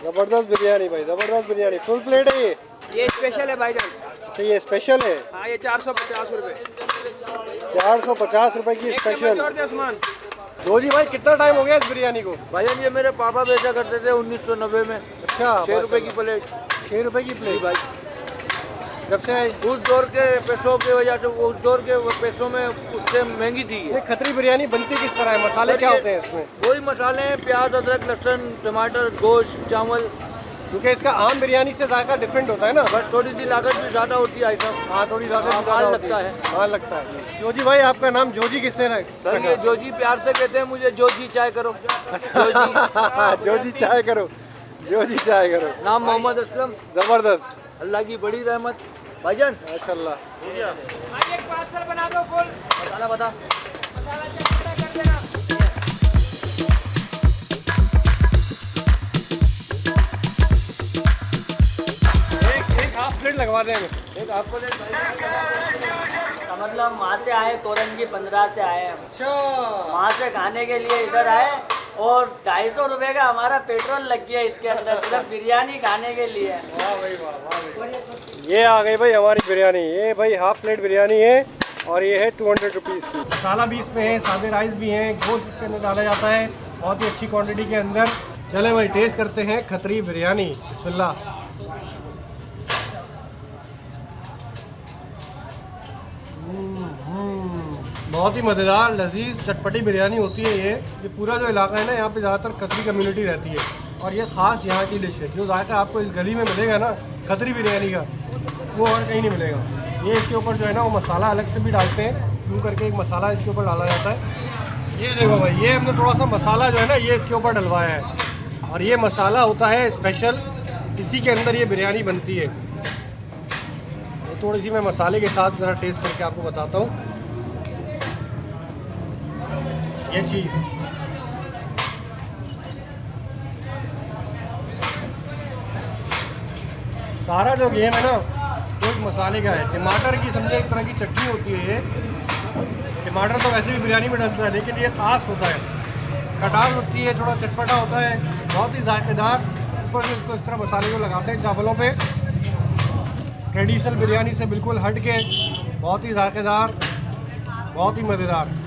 Speaker 2: ज़बरदस्त बिरयानी भाई, ज़बरदस्त बिरयानी। फुल प्लेट है
Speaker 7: ये स्पेशल है भाईजान।
Speaker 2: अच्छा ये स्पेशल है?
Speaker 7: हाँ ये 450 रुपये।
Speaker 2: 450 रुपए की स्पेशल। जोजी भाई कितना टाइम हो गया इस बिरयानी को?
Speaker 11: भाईजान ये मेरे पापा बेचा करते थे 1990 में।
Speaker 2: अच्छा,
Speaker 11: 6 रुपए की प्लेट।
Speaker 2: 6 रुपए की प्लेट भाई। जब से
Speaker 11: उस दौर के पैसों की वजह से, उस दौर के पैसों में उससे महंगी थी।
Speaker 2: ये खतरी बिरयानी बनती किस तरह है? मसाले क्या होते हैं इसमें?
Speaker 11: वही मसाले हैं, प्याज, अदरक, लहसुन, टमाटर, गोश्त, चावल।
Speaker 2: क्योंकि इसका आम बिरयानी से जायका डिफरेंट होता है ना।
Speaker 11: बस थोड़ी सी लागत भी ज़्यादा होती है आइटम।
Speaker 2: हाँ थोड़ी ज़्यादा
Speaker 11: माल लगता है।
Speaker 2: माल लगता है। जोजी भाई आपका नाम जोजी किसने रखा?
Speaker 11: सर ये जोजी प्यार से कहते हैं मुझे, जोजी चाय करो।
Speaker 2: जोजी चाय करो, जोजी चाय करो।
Speaker 11: नाम मोहम्मद असलम।
Speaker 2: ज़बरदस्त,
Speaker 11: अल्लाह की बड़ी रहमत भाईजान।
Speaker 2: माशाल्लाह।
Speaker 7: एक पार्सल बना दो फुल।
Speaker 11: मसाला बता।
Speaker 2: एक हाफ प्लेट लगवा देंगे।
Speaker 11: एक आपको
Speaker 8: मतलब वहाँ से आए, तोरंगी 15 से आए हम।
Speaker 2: अच्छा,
Speaker 8: वहाँ से खाने के लिए इधर आए और 250 रुपये का हमारा पेट्रोल लग गया इसके अंदर, सिर्फ बिरयानी खाने के लिए।
Speaker 2: वाह भाई वाह, वाह भाई। ये आ गई भाई हमारी बिरयानी। ये भाई हाफ प्लेट बिरयानी है और ये है 200 रुपीज़ की। मसाला भी इसमें है, सादे राइस भी हैं, गोश्त इसके अंदर डाला जाता है बहुत ही अच्छी क्वांटिटी के अंदर। चले भाई टेस्ट करते हैं खतरी बिरयानी। बिस्मिल्लाह। बहुत ही मज़ेदार, लजीज, चटपटी बिरयानी होती है ये पूरा जो इलाका है ना, यहाँ पे ज़्यादातर खतरी कम्युनिटी रहती है और ये ख़ास यहाँ की डिश है। जो जायका आपको इस गली में मिलेगा ना खतरी बिरयानी का, वो और कहीं नहीं मिलेगा। ये इसके ऊपर जो है ना वो मसाला अलग से भी डालते हैं, यूँ करके एक मसाला इसके ऊपर डाला जाता है। ये देखो भाई, ये हमने थोड़ा सा मसाला जो है ना ये इसके ऊपर डलवाया है और ये मसाला होता है स्पेशल, इसी के अंदर ये बिरयानी बनती है। थोड़ी सी मैं मसाले के साथ ज़रा टेस्ट करके आपको बताता हूँ। ये चीज़ सारा जो गेम है ना तो एक मसाले का है। टमाटर की समझे एक तरह की चटनी होती है ये। टमाटर तो वैसे भी बिरयानी में डलता है, लेकिन ये ख़ास होता है, खटास होती है, थोड़ा चटपटा होता है, बहुत ही जायकेदार। ऊपर से इसको इस तरह मसाले को लगाते हैं चावलों पे, ट्रेडिशनल बिरयानी से बिल्कुल हट के, बहुत ही जायकेदार, बहुत ही मज़ेदार।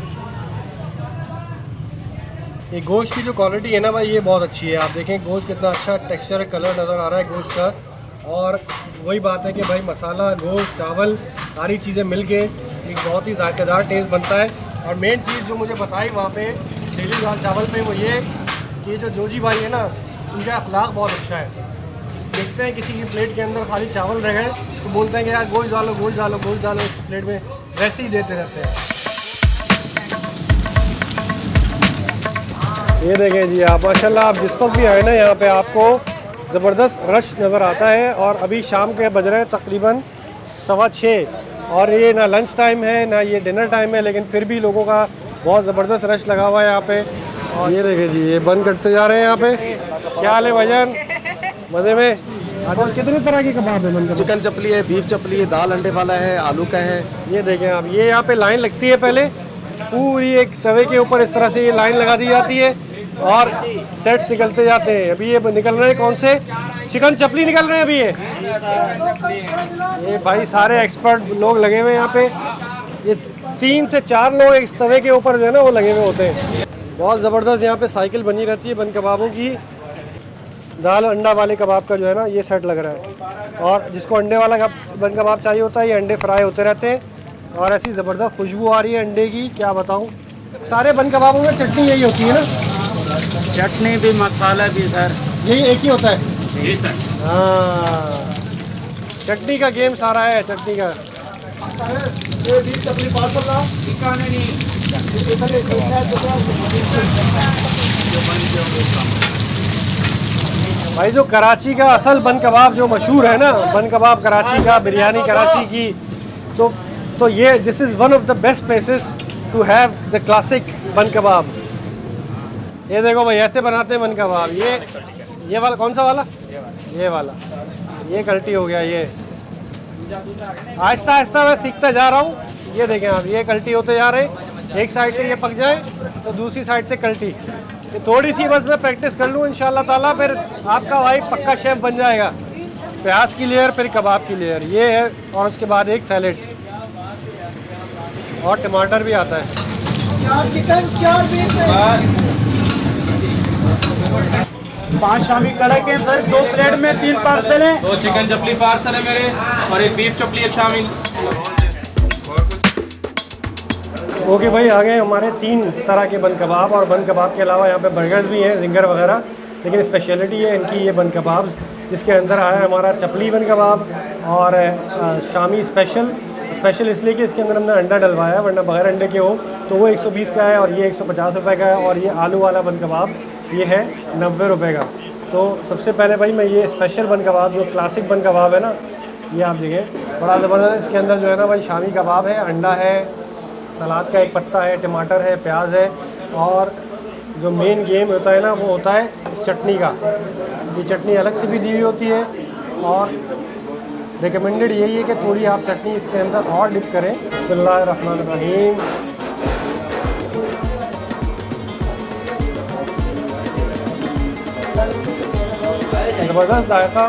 Speaker 2: ये गोश्त की जो क्वालिटी है ना भाई ये बहुत अच्छी है। आप देखें गोश्त कितना अच्छा टेक्सचर, कलर नज़र आ रहा है गोश्त का। और वही बात है कि भाई मसाला, गोश्त, चावल सारी चीज़ें मिल के एक बहुत ही जायकेदार टेस्ट बनता है। और मेन चीज़ जो मुझे बताई वहाँ पे डेली दाल चावल पे वो ये कि जो जोजी भाई है ना उनका अखलाक बहुत अच्छा है। देखते हैं किसी की प्लेट के अंदर खाली चावल रह गए तो बोलते हैं कि यार गोश्त डालो, गोश्त डालो, गोश्त डालो इस प्लेट में, वैसे ही देते रहते हैं। ये देखें जी आप, माशाल्लाह आप जिस वक्त भी आए ना यहाँ पे आपको ज़बरदस्त रश नज़र आता है। और अभी शाम के बज रहे हैं तकरीबन 6:15 और ये ना लंच टाइम है ना ये डिनर टाइम है, लेकिन फिर भी लोगों का बहुत ज़बरदस्त रश लगा हुआ है यहाँ पे। और ये देखें जी ये बंद करते जा रहे हैं यहाँ पे। क्या हाल है भाईजान, मज़े में? और कितने तरह के कबाब है?
Speaker 13: चिकन चपली है, बीफ चपली है, दाल अंडे वाला है, आलू का है।
Speaker 2: ये देखें आप, ये यहाँ पे लाइन लगती है, पहले पूरी एक तवे के ऊपर इस तरह से ये लाइन लगा दी जाती है और सेट्स निकलते जाते हैं। अभी ये निकल रहे हैं कौन से? चिकन चपली निकल रहे हैं अभी ये भाई सारे एक्सपर्ट लोग लगे हुए हैं यहाँ पे। ये 3 से 4 लोग इस तवे के ऊपर जो है ना वो लगे हुए होते हैं। बहुत ज़बरदस्त यहाँ पे साइकिल बनी रहती है बन कबाबों की। दाल अंडा वाले कबाब का जो है ना ये सेट लग रहा है, और जिसको अंडे वाला बन कबाब चाहिए होता है ये अंडे फ्राई होते रहते हैं। और ऐसी ज़बरदस्त खुशबू आ रही है अंडे की, क्या बताऊँ। सारे बन कबाबों में चटनी यही होती है ना?
Speaker 12: चटनी भी मसाला भी सर
Speaker 2: यही एक ही होता है?
Speaker 12: जी सर।
Speaker 2: हाँ, चटनी का गेम सारा है, चटनी का। भाई जो कराची का असल बन कबाब जो मशहूर है ना, बन कबाब कराची का, बिरयानी कराची की, तो ये this is one of the best places to have the classic bun kebab. ये देखो भाई ऐसे बनाते हैं बन कबाब। ये वाला कौन सा वाला? ये वाला, ये कल्टी हो गया। ये आहिस्ता आहिस्ता मैं सीखता जा रहा हूँ। ये देखें आप, ये कल्टी होते जा रहे, एक साइड से ये पक जाए तो दूसरी साइड से कल्टी। ये थोड़ी सी बस मैं प्रैक्टिस कर लूँ इंशाल्लाह ताला, फिर आपका भाई पक्का शेफ बन जाएगा। प्याज की लेयर, फिर कबाब की लेयर, ये है, और उसके बाद एक सैलेड और टमाटर भी आता है।
Speaker 12: 4 चिकन 4 बीफ 5 शामी कड़क है सर, 2 प्लेट में 3 पार्सल है।
Speaker 7: 2 चिकन चपली पार्सल है मेरे, और एक बीफ चपली एक शामिल।
Speaker 2: ओके भाई, आ गए हमारे 3 तरह के बन कबाब, और बन कबाब के अलावा यहाँ पे बर्गर्स भी हैं, जिंगर वगैरह, लेकिन स्पेशलिटी है इनकी ये बन कबाब, जिसके अंदर आया है हमारा चपली बन कबाब और शामी स्पेशल इसलिए कि इसके अंदर हमने अंडा डलवाया है, वरना बगैर अंडे के हो तो वो 120 का है, और ये 150 रुपये का है, और ये आलू वाला बन कबाब ये है 90 रुपये का। तो सबसे पहले भाई मैं ये स्पेशल बन कबाब, जो क्लासिक बन कबाब है ना, ये आप देखें, बड़ा ज़बरदस्त। इसके अंदर जो है ना भाई शामी कबाब है, अंडा है, सलाद का एक पत्ता है, टमाटर है, प्याज है, और जो मेन गेम होता है ना वो होता है इस चटनी का। ये चटनी अलग से भी दी हुई होती है, और रिकमेंडेड यही है कि थोड़ी आप चटनी इसके अंदर और डिप करें। बिस्मिल्लाहिर्रहमानिर्रहीम। ज़बरदस्त जायका,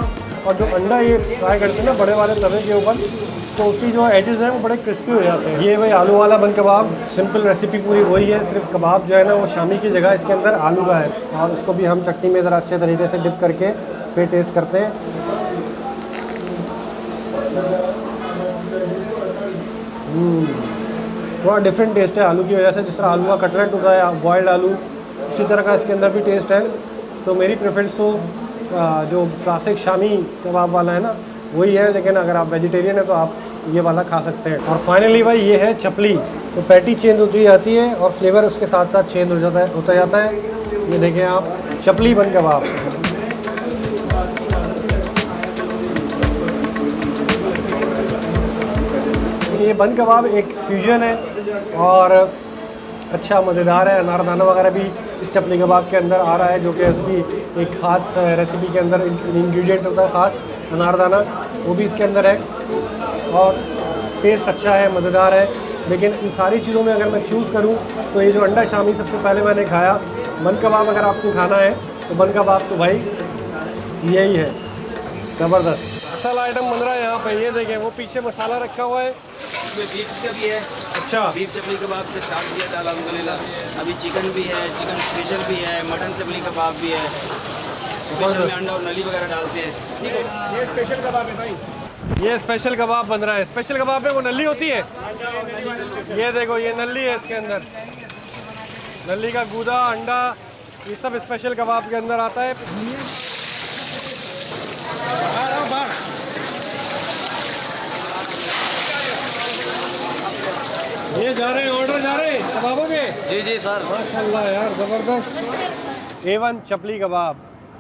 Speaker 2: और जो अंडा ये फ्राई करते हैं ना बड़े वाले तवे के ऊपर, तो उसकी जो एजेस हैं वो बड़े क्रिस्पी हो जाते हैं। ये भाई आलू वाला बन कबाब, सिंपल रेसिपी पूरी वही है, सिर्फ कबाब जो है ना वो शामी की जगह इसके अंदर आलू का है, और इसको भी हम चटनी में ज़रा अच्छे तरीके से डिप करके फिर टेस्ट करते हैं। थोड़ा डिफरेंट टेस्ट है आलू की वजह से, जिस तरह आलू का कटलेट होता है बॉयल्ड आलू, उसी तरह का इसके अंदर भी टेस्ट है। तो मेरी प्रेफरेंस तो जो क्लासिक शामी कबाब वाला है ना वही है, लेकिन अगर आप वेजिटेरियन है तो आप ये वाला खा सकते हैं। और फाइनली भाई ये है चपली, तो पैटी चेंज होती जाती है और फ्लेवर उसके साथ साथ चेंज हो जाता है, होता जाता है। ये देखें आप, चपली बन कबाब। ये बन कबाब एक फ्यूजन है और अच्छा मज़ेदार है। अनारदाना वगैरह भी इस चपली कबाब के अंदर आ रहा है, जो कि उसकी एक ख़ास रेसिपी के अंदर इंग्रेडिएंट होता है ख़ास, अनारदाना, वो भी इसके अंदर है, और टेस्ट अच्छा है, मज़ेदार है। लेकिन इन सारी चीज़ों में अगर मैं चूज़ करूँ तो ये जो अंडा शामी सबसे पहले मैंने खाया, बन कबाब अगर आपको खाना है तो बन कबाब तो भाई यही है, ज़बरदस्त। असल आइटम बन रहा है यहाँ पे, ये देखें, वो पीछे मसाला रखा हुआ है,
Speaker 14: इसमें बीफ का भी है।
Speaker 2: अच्छा,
Speaker 14: बीफ चपली कबाब से स्टार्ट किया था अल्हम्दुलिल्लाह। अभी चिकन भी है, चिकन स्पेशल भी है, मटन चपली कबाब भी है, स्पेशल में अंडा और नली वगैरह डालते हैं। ठीक है,
Speaker 2: ये स्पेशल कबाब है भाई, ये स्पेशल कबाब बन रहा है। स्पेशल कबाब में वो नली होती है, ये देखो ये नली है, इसके अंदर नली का गूदा, अंडा, ये सब स्पेशल कबाब के अंदर आता है। ये जा रहे हैं, ऑर्डर जा रहे हैं कबाबों के।
Speaker 14: जी जी सर,
Speaker 2: माशाल्लाह यार, ज़बरदस्त। A1 चपली कबाब,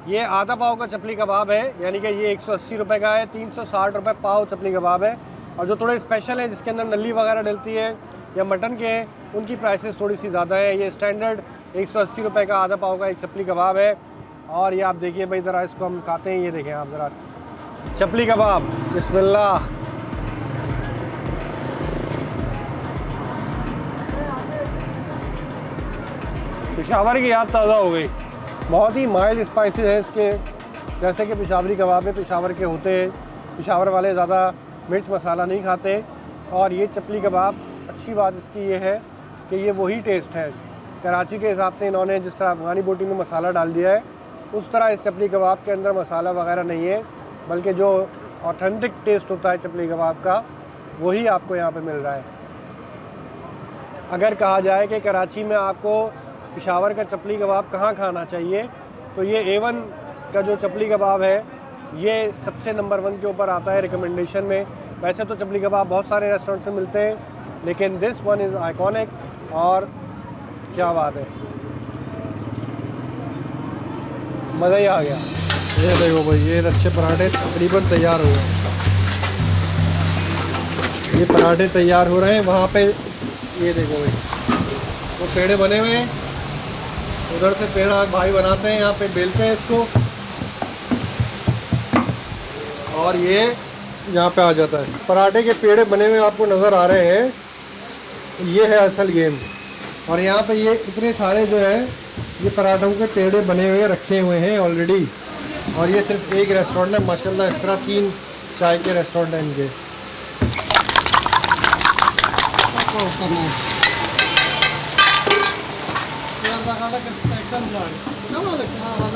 Speaker 2: ये आधा पाव का चपली कबाब है, यानी कि ये 180 रुपये का है, 360 रुपये पाव चपली कबाब है। और जो थोड़े स्पेशल हैं जिसके अंदर नली वगैरह डलती है या मटन के हैं, उनकी प्राइसेस थोड़ी सी ज़्यादा है। ये स्टैंडर्ड 180 रुपये का आधा पाव का एक चपली कबाब है। और ये आप देखिए भाई, ज़रा इसको हम खाते हैं, ये देखें आप ज़रा चपली कबाब, बिस्मिल्लाह। पेशावर की याद ताज़ा हो गई। बहुत ही माइल्ड स्पाइसेस हैं इसके, जैसे कि पेशावरी कबाब में पेशावर के होते हैं। पेशावर वाले ज़्यादा मिर्च मसाला नहीं खाते। और ये चपली कबाब, अच्छी बात इसकी ये है कि ये वही टेस्ट है कराची के हिसाब से। इन्होंने जिस तरह अफगानी बोटी में मसाला डाल दिया है, उस तरह इस चपली कबाब के अंदर मसाला वगैरह नहीं है, बल्कि जो ऑथेंटिक टेस्ट होता है चपली कबाब का, वही आपको यहाँ पे मिल रहा है। अगर कहा जाए कि कराची में आपको पेशावर का चपली कबाब कहाँ खाना चाहिए, तो ये A1 का जो चपली कबाब है ये सबसे नंबर 1 के ऊपर आता है रिकमेंडेशन में। वैसे तो चपली कबाब बहुत सारे रेस्टोरेंट में मिलते हैं, लेकिन दिस वन इज़ आइकॉनिक। और क्या बात है, मज़ा ही आ गया। ये देखो भाई, ये लच्छे पराठे तकरीबन तैयार हो गए। ये पराठे तैयार हो रहे हैं। वहाँ पे ये देखो भाई, वो पेड़े बने हुए हैं, उधर से पेड़ा भाई बनाते हैं, यहाँ पे बेलते हैं इसको, और ये यहाँ पे आ जाता है। पराठे के पेड़े बने हुए आपको नज़र आ रहे हैं, ये है असल गेम। और यहाँ पे ये इतने सारे जो है ये पराठों के पेड़े बने हुए रखे हुए हैं ऑलरेडी। और ये सिर्फ एक रेस्टोरेंट है माशाल्लाह, इस तरह 3 चाय के रेस्टोरेंट हैं इनके।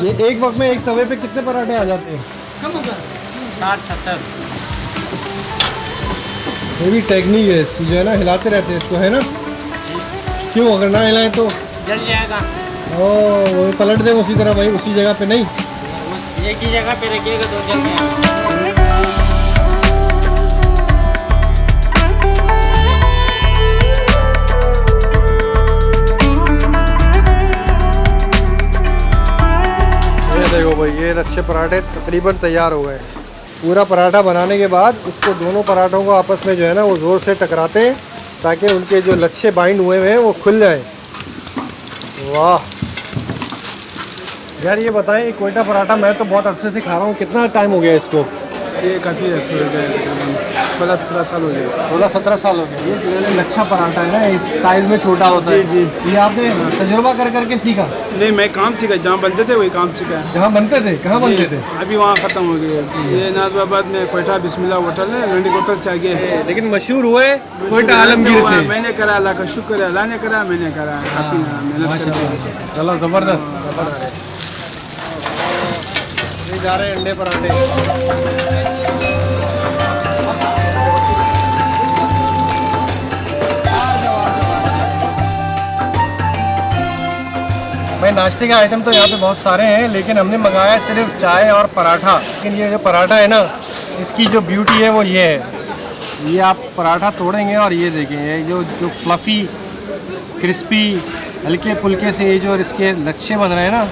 Speaker 2: ये एक वक्त में एक तवे पे कितने पराठे आ जाते हैं?
Speaker 12: 60-70।
Speaker 2: ये भी टेक्निक है इसकी, जो है ना हिलाते रहते हैं इसको, है ना? क्यों, अगर ना हिलाएं तो
Speaker 12: जल जाएगा।
Speaker 2: ओ, वो पलट दे उसी तरह भाई, उसी जगह पे नहीं,
Speaker 12: एक ही जगह पे रखिएगा तो जल जाएगा। देखो भाई, ये लच्छे पराठे तकरीबन तैयार हो गए। पूरा पराठा बनाने के बाद उसको दोनों पराठों को आपस में जो है ना वो ज़ोर से टकराते हैं ताकि उनके जो लच्छे बाइंड हुए हैं वो खुल जाए। वाह यार, ये बताएं, कोयटा पराठा मैं तो बहुत अरसे से खा रहा हूँ, कितना टाइम हो गया इसको?
Speaker 15: ये काफ़ी अर्से हो गए, तकरीबन 16-17 साल हो गए।
Speaker 2: 16-17 साल हो गए। ये जो लच्छा पराठा है ना, इस साइज़ में छोटा होता है।
Speaker 15: जी।
Speaker 2: ये आपने तजुर्बा कर करके सीखा?
Speaker 15: नहीं, मैं काम सीखा, जहाँ बनते थे वही काम सीखा।
Speaker 2: जहाँ बनते थे, कहाँ बनते थे?
Speaker 15: अभी वहाँ ख़त्म हो गए। ये नाज़िबाबाद में कोयटा बिस्मिल्लाह होटल है, मंडी होटल से आगे है,
Speaker 2: लेकिन मशहूर हुए कोयटा आलमगीर से।
Speaker 15: मैंने करा, अल्लाह का शुक्र है, अल्लाह ने करा, मैंने करा, मेहनत करा।
Speaker 2: चलो ज़बरदस्त। ये जा रहे हैं अंडे पराठे। भाई नाश्ते के आइटम तो यहाँ पे बहुत सारे हैं, लेकिन हमने मंगाया सिर्फ चाय और पराठा। लेकिन ये जो पराठा है ना, इसकी जो ब्यूटी है वो ये है, ये आप पराठा तोड़ेंगे और ये देखें, ये जो फ्लफ़ी क्रिस्पी हल्के फुल्के से ये जो इसके लच्छे बन रहे हैं ना,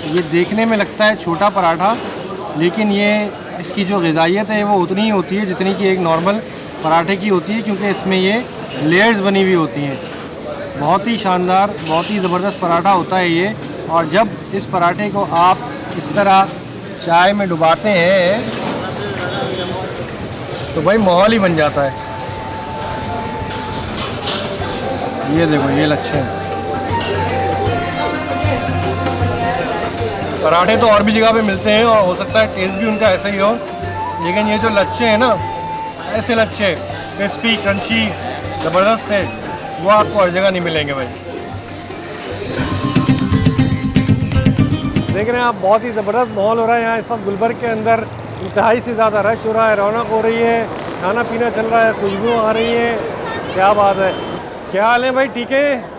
Speaker 2: ये देखने में लगता है छोटा पराठा, लेकिन ये इसकी जो ग़िज़ाइयत है वो उतनी ही होती है जितनी कि एक नॉर्मल पराठे की होती है, क्योंकि इसमें ये लेयर्स बनी हुई होती हैं। बहुत ही शानदार, बहुत ही ज़बरदस्त पराठा होता है ये। और जब इस पराठे को आप इस तरह चाय में डुबाते हैं तो भाई माहौल ही बन जाता है। ये देखो, ये लच्छे हैं। पराठे तो और भी जगह पे मिलते हैं और हो सकता है टेस्ट भी उनका ऐसा ही हो, लेकिन ये जो लच्छे हैं ना, ऐसे लच्छे क्रिस्पी क्रंची ज़बरदस्त है, वो आपको हर जगह नहीं मिलेंगे भाई। देख रहे हैं आप, बहुत ही ज़बरदस्त माहौल हो रहा है यहाँ इस वक्त गुलबर्ग के अंदर। इंतहाई से ज़्यादा रश हो रहा है, रौनक हो रही है, खाना पीना चल रहा है, खुशबू आ रही है। क्या बात है, क्या हाल है भाई? ठीक है,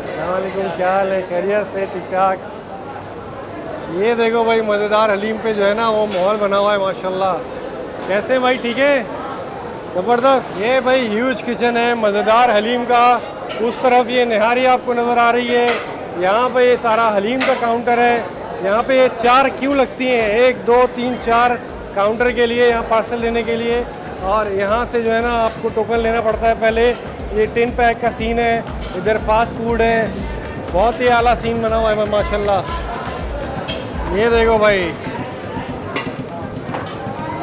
Speaker 2: अस्सलामुअलैकुम, क्या हाल है? खैरियत से? ठीक ठाक। ये देखो भाई, मज़ेदार हलीम पे जो है ना वो माहौल बना हुआ है माशाल्लाह। कैसे भाई, ठीक है? ज़बरदस्त। ये भाई ह्यूज किचन है मज़ेदार हलीम का। उस तरफ ये निहारी आपको नज़र आ रही है, यहाँ पे ये सारा हलीम का काउंटर है। यहाँ पे ये 4 क्यू लगती हैं, 1 2 3 4 काउंटर के लिए, यहाँ पार्सल लेने के लिए। और यहाँ से जो है ना आपको टोकन लेना पड़ता है पहले। ये 10 पैक का सीन है, इधर फास्ट फूड है, बहुत ही आला सीन बना हुआ है माशाल्लाह। ये देखो भाई,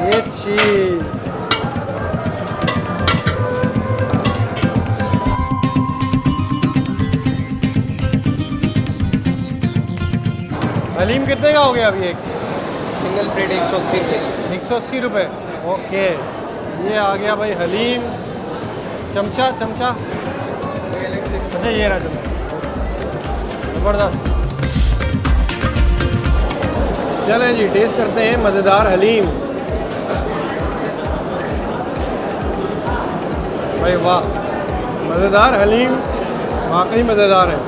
Speaker 2: ये चीज़ हलीम कितने का हो गया अभी? एक
Speaker 15: सिंगल प्लेट 180 रुपये।
Speaker 2: 180 रुपये, ओके। ये आ गया भाई हलीम। चमचा अच्छा, ये रहा चमचा, ज़बरदस्त। चलें जी, टेस्ट करते हैं मज़ेदार हलीम। भाई वाह, मज़ेदार हलीम, वाकई मज़ेदार है।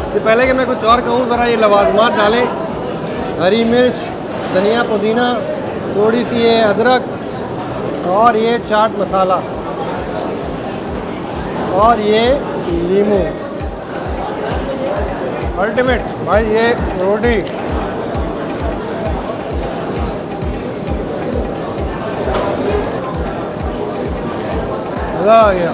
Speaker 2: इससे पहले कि मैं कुछ और कहूँ, ज़रा ये लवाजमात डालें। हरी मिर्च, धनिया, पुदीना, थोड़ी सी ये अदरक और ये चाट मसाला और ये नींबू। अल्टीमेट भाई, ये रोटी मज़ा आ गया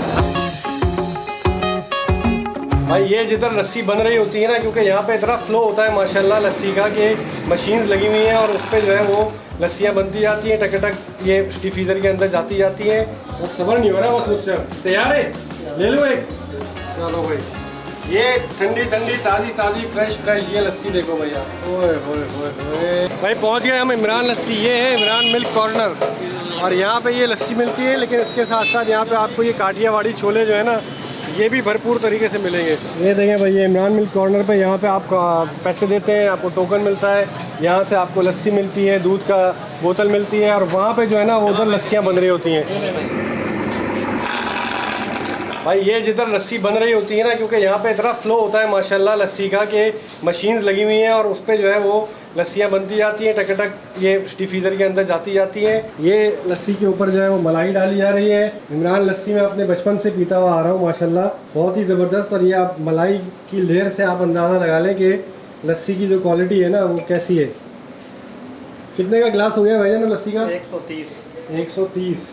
Speaker 2: भाई। ये जिधर लस्सी बन रही होती है ना, क्योंकि यहाँ पे इतना फ्लो होता है माशाल्लाह लस्सी का कि मशीन्स लगी हुई हैं और उस पर जो है वो लस्सियाँ बनती जाती हैं, टक टक ये फ्रीज़र के अंदर जाती हैं। वो सब्र नहीं हो रहा बस मुझसे। तैयार है, ले लो एक। चलो भाई, ये ठंडी ठंडी ताज़ी ताज़ी फ्रेश ये लस्सी देखो भैया। ओए होए होए होए भाई, पहुँच गए हम इमरान लस्सी। ये है इमरान मिल्क कॉर्नर और यहाँ पे ये लस्सी मिलती है, लेकिन इसके साथ साथ यहाँ पे आपको ये काठियावाड़ी छोले जो है ना, ये भी भरपूर तरीके से मिलेंगे। ये देखें भाई, ये इमरान मिल्क कॉर्नर पे यहाँ पे आप पैसे देते हैं, आपको टोकन मिलता है, यहाँ से आपको लस्सी मिलती है, दूध का बोतल मिलती है और वहाँ पे जो है ना वो उधर लस्सियाँ बन रही होती हैं भाई। ये जिधर लस्सी बन रही होती है ना, क्योंकि यहाँ पे इतना फ्लो होता है माशाल्लाह लस्सी का कि मशीन्स लगी हुई हैं और उस पर जो है वो लस्सियाँ बनती जाती हैं, टक टक ये फ्रीज़र के अंदर जाती हैं। ये लस्सी के ऊपर जो है वो मलाई डाली जा रही है। इमरान लस्सी मैं अपने बचपन से पीता हुआ आ रहा हूँ माशाल्लाह, बहुत ही ज़बरदस्त। और ये आप मलाई की लेयर से आप अंदाज़ा लगा लें कि लस्सी की जो क्वालिटी है ना वो कैसी है। कितने का गिलास हो गया भाई ना लस्सी का? 130।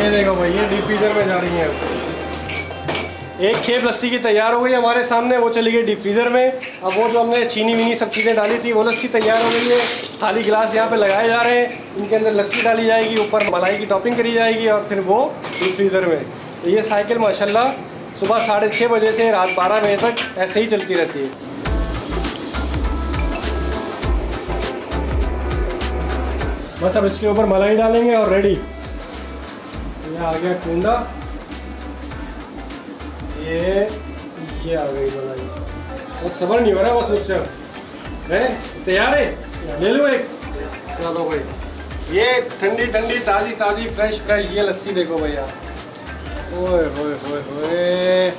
Speaker 2: देखो भाई, ये डीप फ्रीज़र में जा रही हैं। एक खेप लस्सी की तैयार हो गई हमारे सामने, वो चली गई डीप फ्रीज़र में। अब वो जो हमने चीनी वीनी सब चीज़ें डाली थी वो लस्सी तैयार हो गई है। खाली गिलास यहाँ पे लगाए जा रहे हैं, इनके अंदर लस्सी डाली जाएगी, ऊपर मलाई की टॉपिंग करी जाएगी और फिर वो डीप फ्रीज़र में। तो ये साइकिल माशाल्लाह सुबह 6:30 बजे से रात 12 बजे तक ऐसे ही चलती रहती है। बस अब इसके ऊपर मलाई डालेंगे और रेडी। ये आ गया कूंडा, ये आ गई मलाई। और सब्र नहीं हो रहा बस मुझसे। तैयार है, ले लो एक। चलो भाई, ये ठंडी ठंडी ताज़ी ताज़ी फ्रेश ये लस्सी देखो भैया। ओए होए होए होए,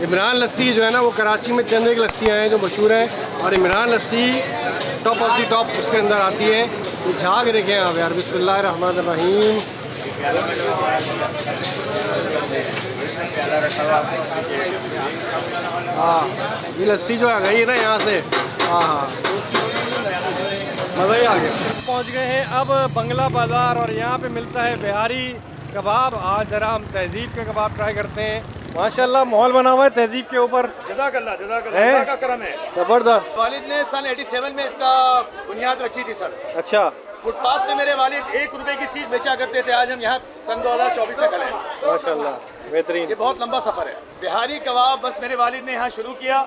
Speaker 2: इमरान लस्सी जो है ना वो कराची में चंद एक लस्सियाँ हैं जो मशहूर हैं और इमरान लस्सी टॉप ऑफ दी टॉप उसके अंदर आती है। ये झाग देखें आप यार, बिस्मिल्लाहिर्रहमानिर्रहीम। हाँ, ये लस्सी जो आ गई है ना यहाँ से, हाँ मज़ा ही आ गया। पहुँच गए हैं अब बंगला बाज़ार और यहाँ पे मिलता है बिहारी कबाब। आज ज़रा हम तहज़ीब के कबाब ट्राई करते हैं। माशाल्लाह माहौल बना हुआ है तहज़ीब के ऊपर।
Speaker 7: जज़ाकल्लाह अल्लाह का करम है।
Speaker 2: ज़बरदस्त।
Speaker 7: वालिद ने सन 87 में इसका बुनियाद रखी थी सर।
Speaker 2: अच्छा।
Speaker 7: फुटपाथ पे मेरे वालिद 1 रुपए की चीज़ बेचा करते थे। आज हम यहाँ सन 2024 में खड़े हैं।
Speaker 2: माशाल्लाह, बेहतरीन।
Speaker 7: ये बहुत लंबा सफ़र है। बिहारी कबाब बस मेरे वालिद ने यहाँ शुरू किया।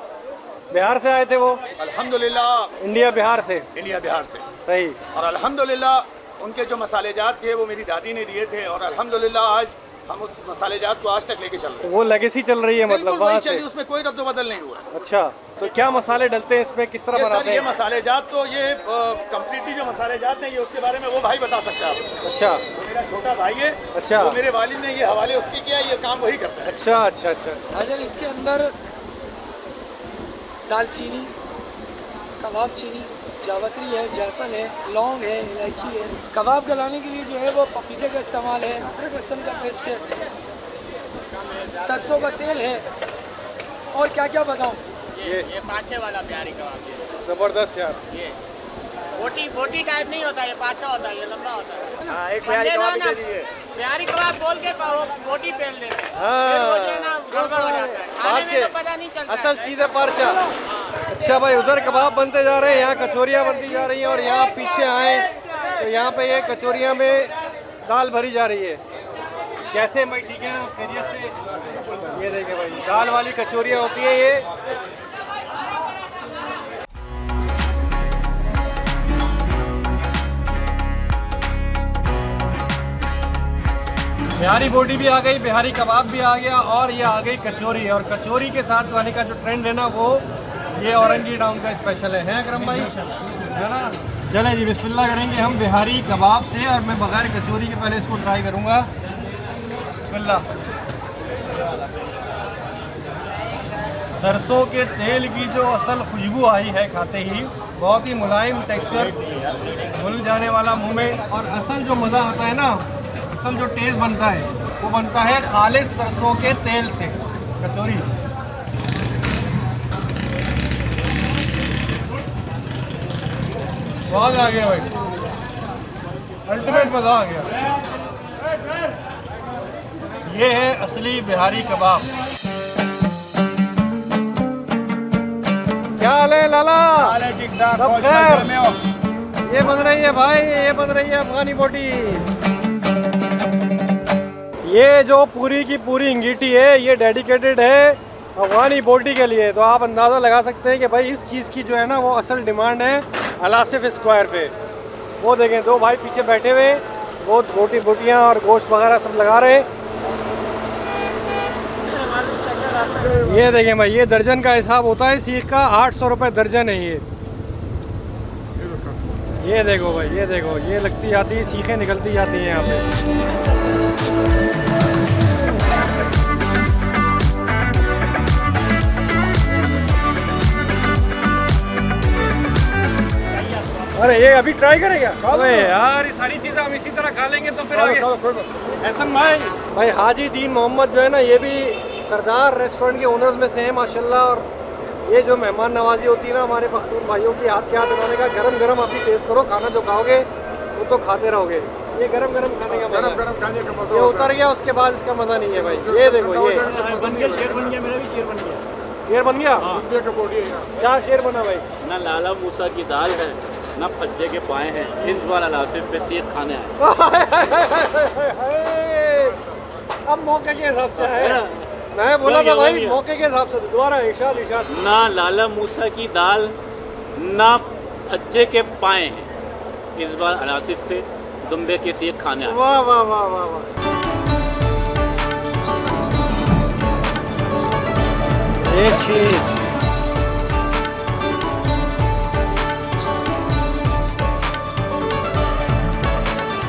Speaker 2: बिहार से आए थे वो?
Speaker 7: अल्हम्दुलिल्लाह।
Speaker 2: इंडिया बिहार से?
Speaker 7: इंडिया बिहार से।
Speaker 2: सही।
Speaker 7: और अल्हम्दुलिल्लाह उनके जो मसालेजात थे वो मेरी दादी ने दिए थे और अल्हम्दुलिल्लाह आज हम उस मसालेजात को आज तक लेके चल रहे हैं।
Speaker 2: वो लेगेसी चल रही है मतलब वहाँ से?
Speaker 7: उसमें कोई रद्द बदल नहीं हुआ।
Speaker 2: अच्छा, तो क्या मसाले डलते हैं इसमें, किस तरह बनाते हैं?
Speaker 7: ये मसालेजात तो ये कम्प्लीटली जो मसालेजात हैं ये उसके बारे में वो भाई बता सकता है।
Speaker 2: अच्छा।
Speaker 7: तो मेरा छोटा भाई है।
Speaker 2: अच्छा।
Speaker 7: तो मेरे वालिद ने ये हवाले उसके किया, ये काम वही करता है।
Speaker 2: अच्छा अच्छा अच्छा।
Speaker 16: अजल इसके अंदर दालचीनी, कबाब चीनी, जावत्री है, जायफल है, लौंग है, इलायची है। कबाब गलाने के लिए जो है वो पपीते का इस्तेमाल है, अदरक लहसुन का पेस्ट है, सरसों का तेल है और क्या क्या बताऊँ।
Speaker 17: ये पाँचे वाला बिहारी कबाब।
Speaker 2: ज़बरदस्त यार।
Speaker 17: ये बोटी टाइप नहीं होता, ये पाँचा होता है, ये लंबा होता है।
Speaker 2: हाँ, एक बिहारी कबाब दे दीजिए।
Speaker 17: बिहारी कबाब बोल के बोटी पेल देते हैं। गड़बड़ हो जाता है, खाने में तो पता नहीं चलता।
Speaker 2: असल चीज़ है पर्चा। अच्छा भाई, उधर कबाब बनते जा रहे हैं, यहाँ कचौरियाँ बनती जा रही हैं और यहाँ पीछे आए तो यहाँ पे ये कचौरियाँ में दाल भरी जा रही है। कैसे भाई? ठीक है ना, खैरियत से? ये देखें भाई, दाल वाली कचौरियाँ होती है ये। बिहारी बोटी भी आ गई, बिहारी कबाब भी आ गया और ये आ गई कचौरी। और कचौरी के साथ वाले का जो ट्रेंड है ना वो ये औरंगी टाउन का स्पेशल है अकरम भाई, है ना। चलें जी बिस्मिल्लाह करेंगे हम बिहारी कबाब से, और मैं बगैर कचौरी के पहले इसको ट्राई करूँगा। बिस्मिल्लाह। सरसों के तेल की जो असल खुशबू आई है खाते ही, बहुत ही मुलायम टेक्सचर, घुल जाने वाला मुंह में। और असल जो मज़ा आता है ना, असल जो टेस्ट बनता है वो बनता है खालिस सरसों के तेल से। कचौरी बहुत आ गया भाई, अल्टीमेट मज़ा आ गया। ये है असली बिहारी कबाब। क्या हाल है लाला? सब खैर? ये बन रही है भाई, ये बन रही है अफगानी बोटी। ये जो पूरी की पूरी इंगीठी है ये डेडिकेटेड है अफगानी बोटी के लिए। तो आप अंदाज़ा लगा सकते हैं कि भाई इस चीज़ की जो है ना वो असल डिमांड है अलासिफ स्क्वायर पे। वो देखें दो भाई पीछे बैठे हुए, वो बोटियाँ और गोश्त वगैरह सब लगा रहे। ये देखें भाई, ये दर्जन का हिसाब होता है सीख का, 800 रुपये दर्जन है ये देखो भाई, ये देखो, ये लगती जाती है, सीखें निकलती जाती हैं यहाँ पे। अरे ये अभी ट्राई करेगा? अरे यार ये सारी चीज़ें हम इसी तरह खा लेंगे तो फिर आगे। एहसन भाई हाजी दीन मोहम्मद जो है ना, ये भी सरदार रेस्टोरेंट के ओनर्स में से हैं माशाल्लाह। और ये जो मेहमान नवाजी होती है ना हमारे पख्तून भाइयों की, हाथ के हाथ बनाने का, गरम गरम अभी टेस्ट करो, खाना जो खाओगे वो तो खाते रहोगे। ये गरम गरम खाने का मजा, गरम खाने का मजा, ये उतर गया उसके बाद इसका मज़ा नहीं है भाई। ये देखो, ये बन गया, शेर बन गया, मेरा भी शेर बन गया। शेर बन गया? क्या शेर बना भाई?
Speaker 18: ना लाला मूसा की दाल है, ना फज्जे के पाए हैं, इस बार अलासिफ पे सीख खाने आए।
Speaker 2: अब मौके के हिसाब से है, मैं बोला था भाई मौके के हिसाब से। दोबारा इरशाद इरशाद।
Speaker 18: ना लाला मूसा की दाल, ना फज्जे के पाए हैं, इस बार अलासिफ से दुम्बे के सीख खाने आए।
Speaker 2: वाह वाह वाह वाह वाह। एक चीज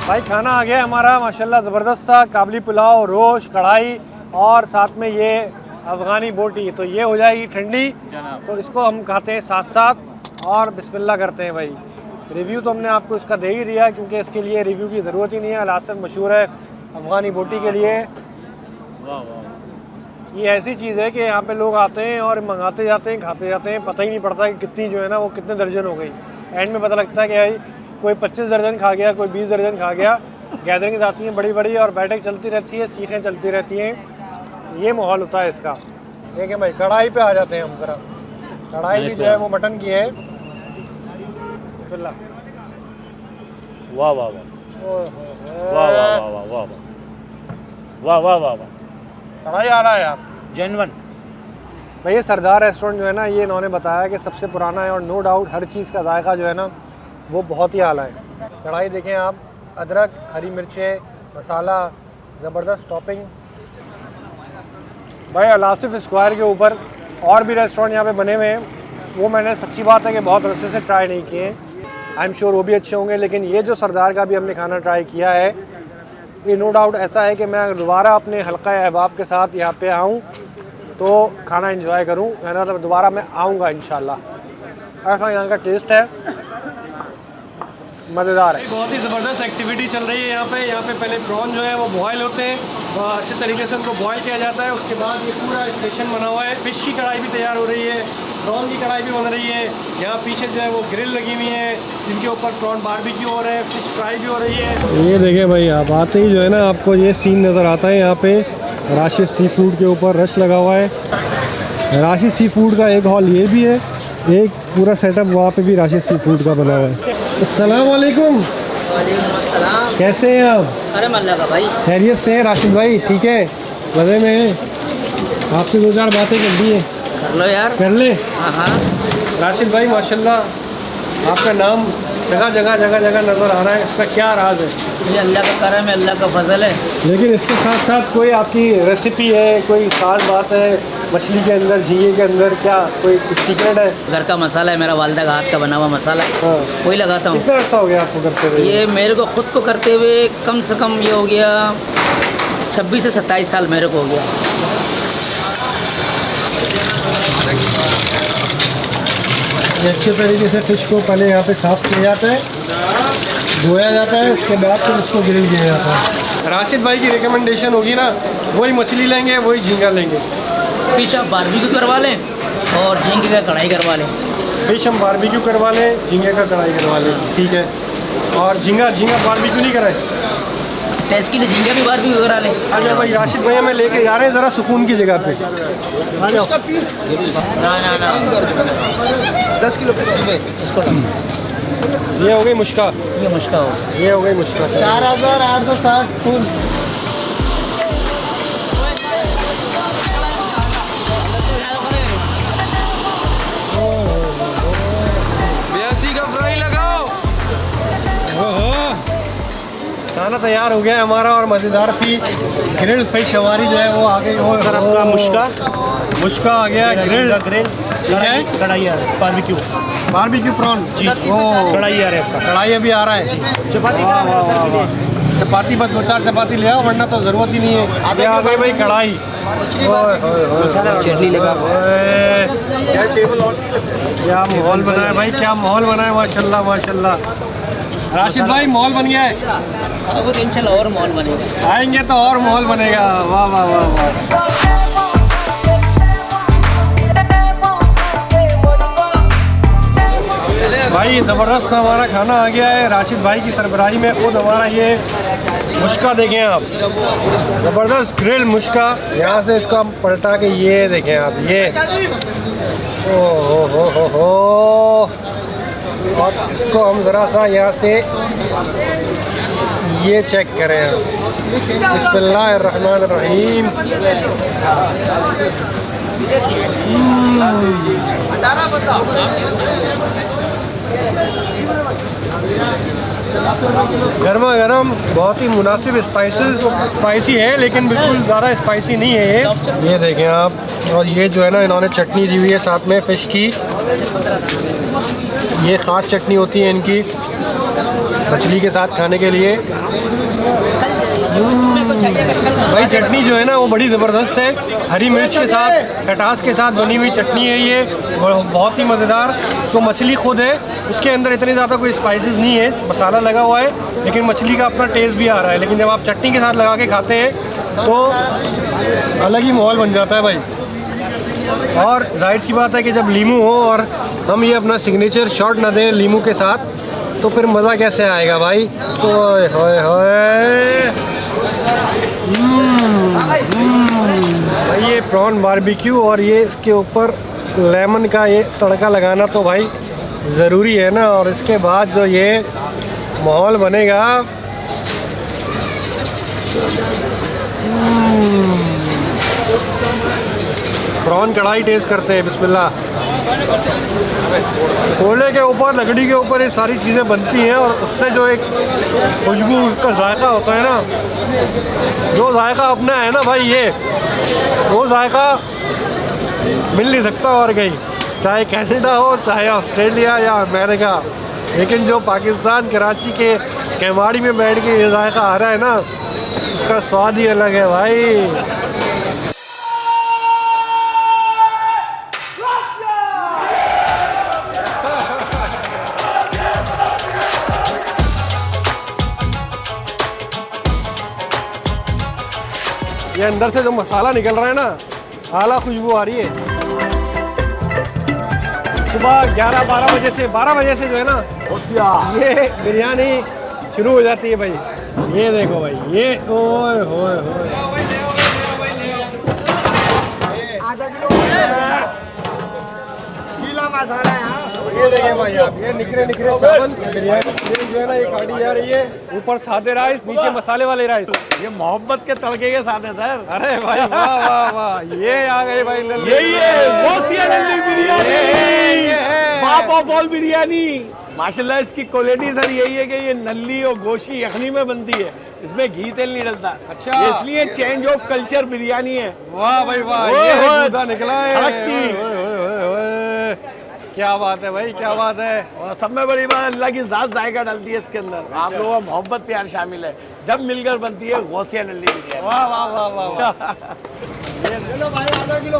Speaker 2: भाई, खाना आ गया हमारा माशाल्लाह, ज़बरदस्त था। काबली पुलाव, रोश, कढ़ाई और साथ में ये अफ़गानी बोटी। तो ये हो जाएगी ठंडी, तो इसको हम खाते हैं साथ साथ और बिस्मिल्लाह करते हैं भाई। रिव्यू तो हमने आपको इसका दे ही दिया क्योंकि इसके लिए रिव्यू की ज़रूरत ही नहीं है। अलासिफ मशहूर है अफ़गानी बोटी के लिए। ये ऐसी चीज़ है कि यहाँ पे लोग आते हैं और मंगाते जाते हैं, खाते जाते हैं, पता ही नहीं पड़ता कि कितनी जो है ना वो कितने दर्जन हो गई। एंड में पता लगता है कि भाई कोई 25 दर्जन खा गया, कोई 20 दर्जन खा गया। गैदरिंग्स आती हैं बड़ी बड़ी और बैठक चलती रहती है, सीखें चलती रहती हैं। ये माहौल होता है इसका। ठीक है भाई, कढ़ाई पे आ जाते हैं हम ज़रा। कढ़ाई भी जो है वो मटन की है।
Speaker 18: वाह वाह वाह वाह वाह वाह वाह वाह वाह वाह वाह,
Speaker 2: कढ़ाई आ रहा है यार,
Speaker 18: जेन्युइन
Speaker 2: भाई। ये सरदार रेस्टोरेंट जो है ना, ये इन्होंने बताया कि सबसे पुराना है और नो डाउट हर चीज़ का जायका जो है ना वो बहुत ही आला है। कढ़ाई देखें आप, अदरक, हरी मिर्चें, मसाला, ज़बरदस्त टॉपिंग। भाई अलासिफ स्क्वायर के ऊपर और भी रेस्टोरेंट यहाँ पे बने हुए हैं, वो मैंने सच्ची बात है कि बहुत अरसे से ट्राई नहीं किए। आई एम श्योर वो भी अच्छे होंगे, लेकिन ये जो सरदार का भी हमने खाना ट्राई किया है, ये नो डाउट ऐसा है कि मैं दोबारा अपने हल्का अहबाब के साथ यहाँ पे आऊँ तो खाना एंजॉय करूँ, है ना। तो दोबारा मैं आऊँगा इंशाल्लाह। ऐसा यहाँ का टेस्ट है, मज़ेदार है। बहुत ही ज़बरदस्त एक्टिविटी चल रही है यहाँ पे पहले प्रॉन जो है वो बॉयल होते हैं, अच्छे तरीके से उनको बॉयल किया जाता है। उसके बाद ये पूरा स्टेशन बना हुआ है, फ़िश की कढ़ाई भी तैयार हो रही है, प्रॉन की कढ़ाई भी बन रही है। यहाँ पीछे जो है वो ग्रिल लगी हुई है जिनके ऊपर प्रॉन बारबेक्यू हो रहा है, फ़िश फ्राई भी हो रही है। ये देखें भाई, आप आते ही जो है ना आपको ये सीन नज़र आता है। यहाँ पे राशिद सी फूड के ऊपर रश लगा हुआ है। राशिद सी फूड का एक हॉल ये भी है, एक पूरा सेटअप वहाँ पे भी राशिद सी फूड का बना हुआ है। अस्सलाम वालेकुम।
Speaker 8: वालेकुम अस्सलाम।
Speaker 2: कैसे हैं आप?
Speaker 8: अरे मल्ला का भाई,
Speaker 2: खैरियत से हैं राशिद भाई? ठीक है, मज़े में हैं। आपसे दो चार बातें कर दी है,
Speaker 8: कर लो यार।
Speaker 2: कर ले।
Speaker 8: हाँ हाँ।
Speaker 2: राशिद भाई माशाल्लाह, आपका नाम जगह जगह जगह जगह नज़र आ रहा है, इसका क्या राज है?
Speaker 8: ये अल्लाह का करम है, अल्लाह का फजल है।
Speaker 2: लेकिन इसके साथ साथ कोई आपकी रेसिपी है, कोई खास बात है मछली के अंदर, झींगे के अंदर, क्या कोई कुछ सीक्रेट है?
Speaker 8: घर का मसाला है, मेरा वालिदा का हाथ का बना हुआ मसाला है, वही लगाता हूँ।
Speaker 2: कितना अर्सा हो गया आपको करते हुए?
Speaker 8: ये मेरे को खुद को करते हुए कम से कम ये हो गया 26 से 27 साल मेरे को हो गया।
Speaker 2: ये अच्छे तरीके से फिश को पहले यहाँ पे साफ़ किया जाता है, धोया जाता है, उसके बाद फिर उसको ग्रिल किया जाता है। राशिद भाई की रिकमेंडेशन होगी ना, वही मछली लेंगे, वही झींगा लेंगे।
Speaker 8: फिश आप बारबेक्यू करवा लें और झींगे का कढ़ाई करवा लें।
Speaker 2: फिश हम बारबेक्यू करवा लें, झींगे का कढ़ाई करवा लें, ठीक है। और झींगा बारबेक्यू नहीं कराए?
Speaker 8: टेस्ट के लिए झींगा भी बारबेक्यू करा लें।
Speaker 2: आ जाओ भाई, राशिद भैया में लेके जा रहे हैं ज़रा सुकून की जगह पे। आ जाओ।
Speaker 8: ना
Speaker 13: 10 किलो
Speaker 2: ये हो गई मुश्का,
Speaker 8: ये मुश्का हो,
Speaker 2: ये हो गई मुश्का।
Speaker 13: 4860 फुल।
Speaker 2: खाना तैयार हो गया है हमारा और मज़ेदार सी ग्रिल फिश हमारी जो है वो आ गई। और सर आपका मुश्का आ गया, ग्रिल ठीक है,
Speaker 13: कढ़ाई
Speaker 2: बारबेक्यू प्रॉन जी,
Speaker 13: कढ़ाई आ रहा है आपका,
Speaker 2: कढ़ाई अभी आ रहा है।
Speaker 13: चपाती
Speaker 2: चपाती बस 2-4 चपाती ले आओ, वरना तो ज़रूरत ही नहीं है। आगे आ गई भाई कढ़ाई, क्या माहौल बना है भाई, क्या माहौल बना है, माशाल्लाह माशाल्लाह। राशिद भाई माहौल बन गया है,
Speaker 8: वो तो इंशाल्लाह और माहौल बनेगा,
Speaker 2: आएंगे तो और माहौल बनेगा। वाह वाह वाह वाह। भाई ज़बरदस्त हमारा खाना आ गया है राशिद भाई की सरबराही में। खुद हमारा ये मुश्का देखें आप, ज़बरदस्त ग्रिल मुश्का। यहाँ से इसको हम पलटा के ये देखें आप, ये ओ हो। और इसको हम ज़रा सा यहाँ से ये चेक करें आप, बिस्मिल्लाहिर्रहमानिर्रहीम। गर्मा गर्म, बहुत ही मुनासिब स्पाइसी है, लेकिन बिल्कुल ज़्यादा स्पाइसी नहीं है ये देखें आप। और ये जो है ना, इन्होंने चटनी दी हुई है साथ में फ़िश की, ये ख़ास चटनी होती है इनकी मछली के साथ खाने के लिए। भाई चटनी जो है ना वो बड़ी ज़बरदस्त है, हरी मिर्च के साथ, खटास के साथ बनी हुई चटनी है ये, बहुत ही मज़ेदार। जो मछली खुद है उसके अंदर इतनी ज़्यादा कोई स्पाइसेस नहीं है, मसाला लगा हुआ है, लेकिन मछली का अपना टेस्ट भी आ रहा है। लेकिन जब आप चटनी के साथ लगा के खाते हैं तो अलग ही माहौल बन जाता है भाई। और जाहिर सी बात है कि जब लीमू हो और हम ये अपना सिग्नेचर शॉट ना दें लीमू के साथ, तो फिर मज़ा कैसे आएगा भाई। तो होए भाई ये प्रॉन बारबेक्यू और ये इसके ऊपर लेमन का ये तड़का लगाना तो भाई ज़रूरी है ना। और इसके बाद जो ये माहौल बनेगा, प्रॉन कढ़ाई टेस्ट करते हैं, बिस्मिल्लाह। कोयले के ऊपर, लकड़ी के ऊपर ये सारी चीज़ें बनती हैं और उससे जो एक खुशबू, उसका जायका होता है ना, जो जायका अपना है ना भाई, ये वो जायका मिल नहीं सकता और कहीं, चाहे कनाडा हो, चाहे ऑस्ट्रेलिया या अमेरिका। लेकिन जो पाकिस्तान कराची के केवाड़ी में बैठ के ये जायका आ रहा है ना, उसका स्वाद ही अलग है भाई। ये अंदर से जो मसाला निकल रहा है ना, आला खुशबू आ रही है। सुबह 11-12 बजे से, 12 बजे से जो है ना, ये बिरयानी शुरू हो जाती है भाई। ये देखो भाई, ये ओए होए होए,
Speaker 13: आधा किलो गीला मसाला है।
Speaker 2: ये देखिए भाई आप, ये निकले चावल बिरयानी जो है ना, ये काटी जा रही है। ऊपर सादे राइस, नीचे मसाले वाले राइस। ये मोहब्बत के तड़के के साथ है सर। अरे भाई वाह वाह वाह, ये आ गए भाई, यही है बिरयानी, बाप ऑफ ऑल बिरयानी।
Speaker 19: माशाल्लाह इसकी क्वालिटी सर यही है कि ये नल्ली और गोशी यखनी में बनती है, इसमें घी तेल नहीं डलता।
Speaker 2: अच्छा,
Speaker 19: इसलिए चेंज ऑफ कल्चर बिरयानी है।
Speaker 2: वाह भाई वाह, ये गूदा निकला है। क्या बात है भाई, क्या बात है।
Speaker 19: और सब में बड़ी बात अल्लाह की ज़ात जायका डालती है इसके अंदर। आप लोगों का मोहब्बत प्यार शामिल है, जब मिलकर बनती है गौसिया नल्ली बिरयानी।
Speaker 2: वाह वाह वाह वाह वाह।
Speaker 13: ले लो भाई आधा किलो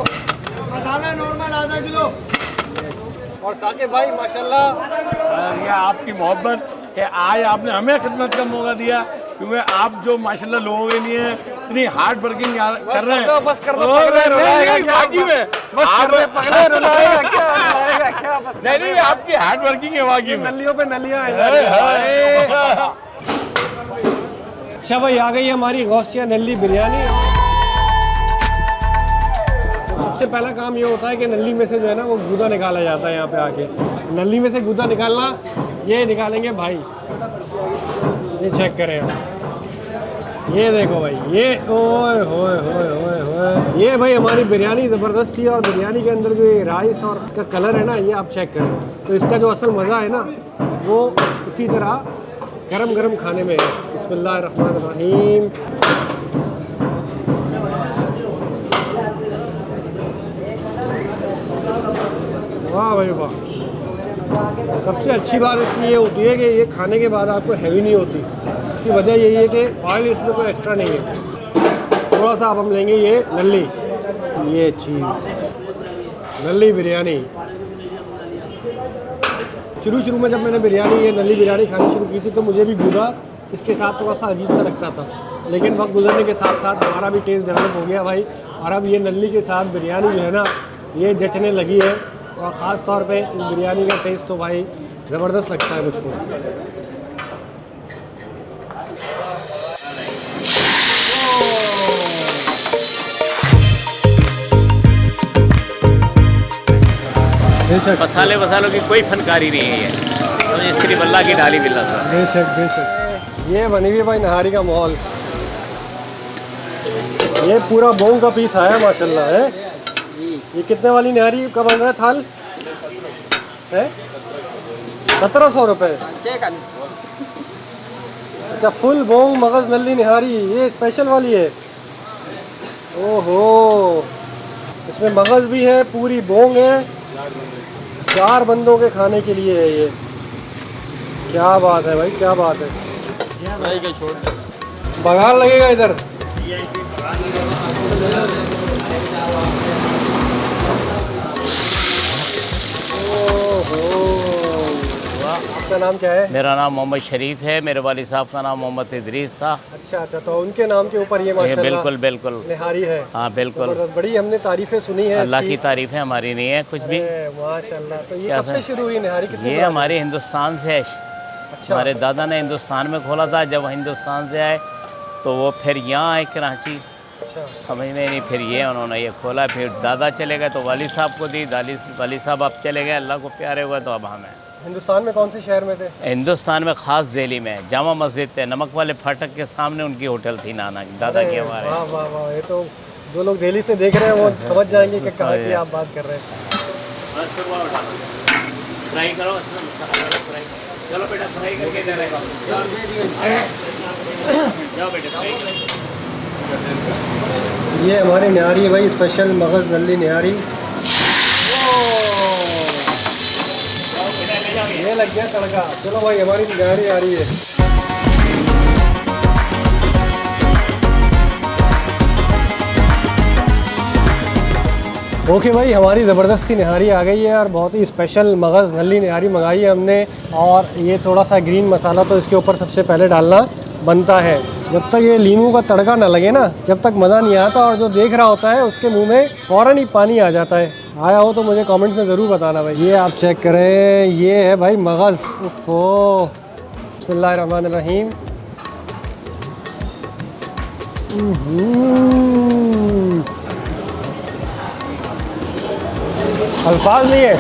Speaker 13: मसाला नॉर्मल, आधा किलो।
Speaker 2: और साकिब भाई माशाल्लाह
Speaker 19: ये आपकी मोहब्बत कि आज आपने हमें खिदमत का मौका दिया, क्योंकि आप जो माशाल्लाह लोगों के लिए इतनी हार्ड वर्किंग कर रहे हैं।
Speaker 2: बस कर दो,
Speaker 19: बाकी में नहीं, आपकी हार्ड वर्किंग है वाकई में।
Speaker 2: नलियों पे नलियां हैं। अच्छा भाई, आ गई हमारी गौसिया नल्ली बिरयानी। सबसे पहला काम ये होता है कि नल्ली में से जो है ना वो गूदा निकाला जाता है। यहाँ पे आके नल्ली में से गूदा निकालना, ये निकालेंगे भाई। ये चेक करें आप, ये देखो भाई, ये ओए होए होए होए होए, ये भाई हमारी बिरयानी ज़बरदस्त थी। और बिरयानी के अंदर जो ये राइस और इसका कलर है ना, ये आप चेक करें, तो इसका जो असल मज़ा है ना वो इसी तरह गरम गरम खाने में है। बिस्मिल्लाहिर्रहमानिर्रहीम। वाह भाई वाह। सबसे अच्छी बात इसकी ये होती है कि ये खाने के बाद आपको हैवी नहीं होती। इसकी वजह यही है कि ऑयल इसमें कोई एक्स्ट्रा नहीं है। थोड़ा सा अब हम लेंगे ये नल्ली, ये चीज़ नल्ली बिरयानी। शुरू में जब मैंने ये नल्ली बिरयानी खानी शुरू की थी तो मुझे भी गूदा इसके साथ थोड़ा सा अजीब सा लगता था, लेकिन वक्त गुजरने के साथ साथ हमारा भी टेस्ट डेवलप हो गया भाई। और अब ये नल्ली के साथ बिरयानी जो है ना, ये जचने लगी है। और ख़ास तौर पे इस बिरयानी का टेस्ट तो भाई ज़बरदस्त लगता है मुझको।
Speaker 18: मसालों की कोई फनकारी नहीं है, तो ये सिर्फ अल्लाह की डाली बिल्ला था।
Speaker 2: बेशक बेशक। ये बनी हुई भाई नहारी का माहौल। ये पूरा बोंग का पीस आया माशाल्लाह है। ये कितने वाली नहारी का बन रहा है थाल है? 1700 रुपये। अच्छा, फुल बोंग मगज़ नल्ली निहारी, ये स्पेशल वाली है। ओहो, इसमें मगज़ भी है, पूरी बोंग है। 4 बंदों के खाने के लिए है ये। क्या बात है भाई, क्या बात है। बघार लगेगा इधर। आपका नाम क्या है?
Speaker 18: मेरा नाम मोहम्मद शरीफ है। मेरे वालिद साहब का नाम मोहम्मद इदरीस था।
Speaker 2: अच्छा अच्छा, तो उनके नाम के ऊपर ये माशाल्लाह
Speaker 18: बिल्कुल बिल्कुल
Speaker 2: निहारी है।
Speaker 18: हाँ बिल्कुल,
Speaker 2: बड़ी हमने तारीफें सुनी है।
Speaker 18: अल्लाह की तारीफें, हमारी नहीं है कुछ भी।
Speaker 2: माशाल्लाह। तो ये कब से शुरू हुई निहारी? कितनी?
Speaker 18: ये हमारे हिंदुस्तान से है।
Speaker 2: अच्छा।
Speaker 18: हमारे दादा ने हिंदुस्तान में खोला था। जब हिंदुस्तान से आए तो वो फिर यहाँ आए कराची।
Speaker 2: अच्छा।
Speaker 18: समझ में नहीं, फिर ये उन्होंने ये खोला। फिर दादा चले गए तो वालिद साहब को दी, वालिद साहब अब चले गए, अल्लाह को प्यारे हुआ तो अब हमें।
Speaker 2: हिंदुस्तान में कौन से शहर में थे?
Speaker 18: हिंदुस्तान में खास दिल्ली में जामा मस्जिद थे, नमक वाले फाटक के सामने उनकी होटल थी नाना दादा की हमारे।
Speaker 2: वाह वाह वाह, ये तो जो लोग दिल्ली से देख रहे हैं वो समझ जाएंगे कि कहाँ की आप बात कर रहे हैं।
Speaker 18: फ्राई करो, चलो बेटा फ्राई करके दे रहे जाओ बेटा।
Speaker 2: ये हमारी निहारी है भाई, स्पेशल मगज़ नल्ली निहारी। ये लग गया तड़का। चलो भाई, हमारी निहारी आ रही है। ओके भाई, हमारी ज़बरदस्ती निहारी आ गई है और बहुत ही स्पेशल मगज़ नल्ली निहारी मंगाई है हमने। और ये थोड़ा सा ग्रीन मसाला तो इसके ऊपर सबसे पहले डालना बनता है। जब तक ये लीमू का तड़का ना लगे ना, जब तक मज़ा नहीं आता। और जो देख रहा होता है उसके मुंह में फ़ौरन ही पानी आ जाता है। आया हो तो मुझे कमेंट में ज़रूर बताना भाई। ये आप चेक करें, ये है भाई मगज़। उफ़ो, बिस्मिल्लाहिर्रहमानिर्रहीम। अल्फाज नहीं है,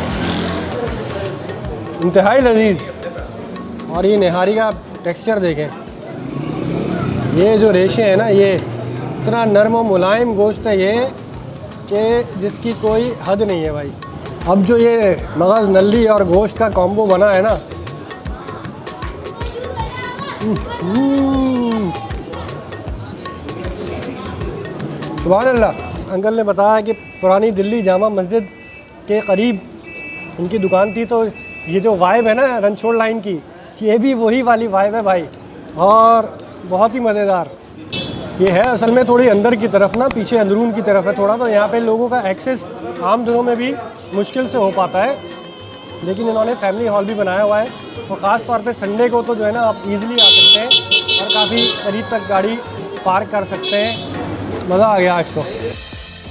Speaker 2: इंतहाई लजीज। और ये निहारी का टेक्सचर देखें, ये जो रेशे हैं ना, ये इतना नरम और मुलायम गोश्त है ये कि जिसकी कोई हद नहीं है भाई। अब जो ये मगज़ नल्ली और गोश्त का कॉम्बो बना है ना,
Speaker 12: सुभान अल्लाह। अंकल ने बताया कि पुरानी दिल्ली जामा मस्जिद के करीब उनकी दुकान थी, तो ये जो वाइब है ना रणछोड़ लाइन की, ये भी वही वाली वाइब है भाई, और बहुत ही मज़ेदार। ये है असल में थोड़ी अंदर की तरफ ना, पीछे अंदरून की तरफ है थोड़ा, तो यहाँ पे लोगों का एक्सेस आम दिनों में भी मुश्किल से हो पाता है, लेकिन इन्होंने फैमिली हॉल भी बनाया हुआ है, तो ख़ास तौर पे संडे को तो जो है ना आप इजीली आ सकते हैं और काफ़ी करीब तक गाड़ी पार्क कर सकते हैं। मज़ा आ गया आज तो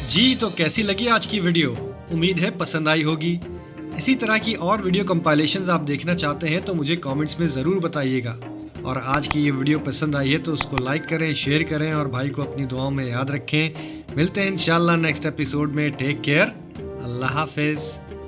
Speaker 1: जी। तो कैसी लगी आज की वीडियो? उम्मीद है पसंद आई होगी। इसी तरह की और वीडियो कंपाइलेशंस आप देखना चाहते हैं तो मुझे कमेंट्स में ज़रूर बताइएगा। और आज की ये वीडियो पसंद आई है तो उसको लाइक करें, शेयर करें और भाई को अपनी दुआओं में याद रखें। मिलते हैं इंशाल्लाह नेक्स्ट एपिसोड में। टेक केयर, अल्लाह हाफिज़।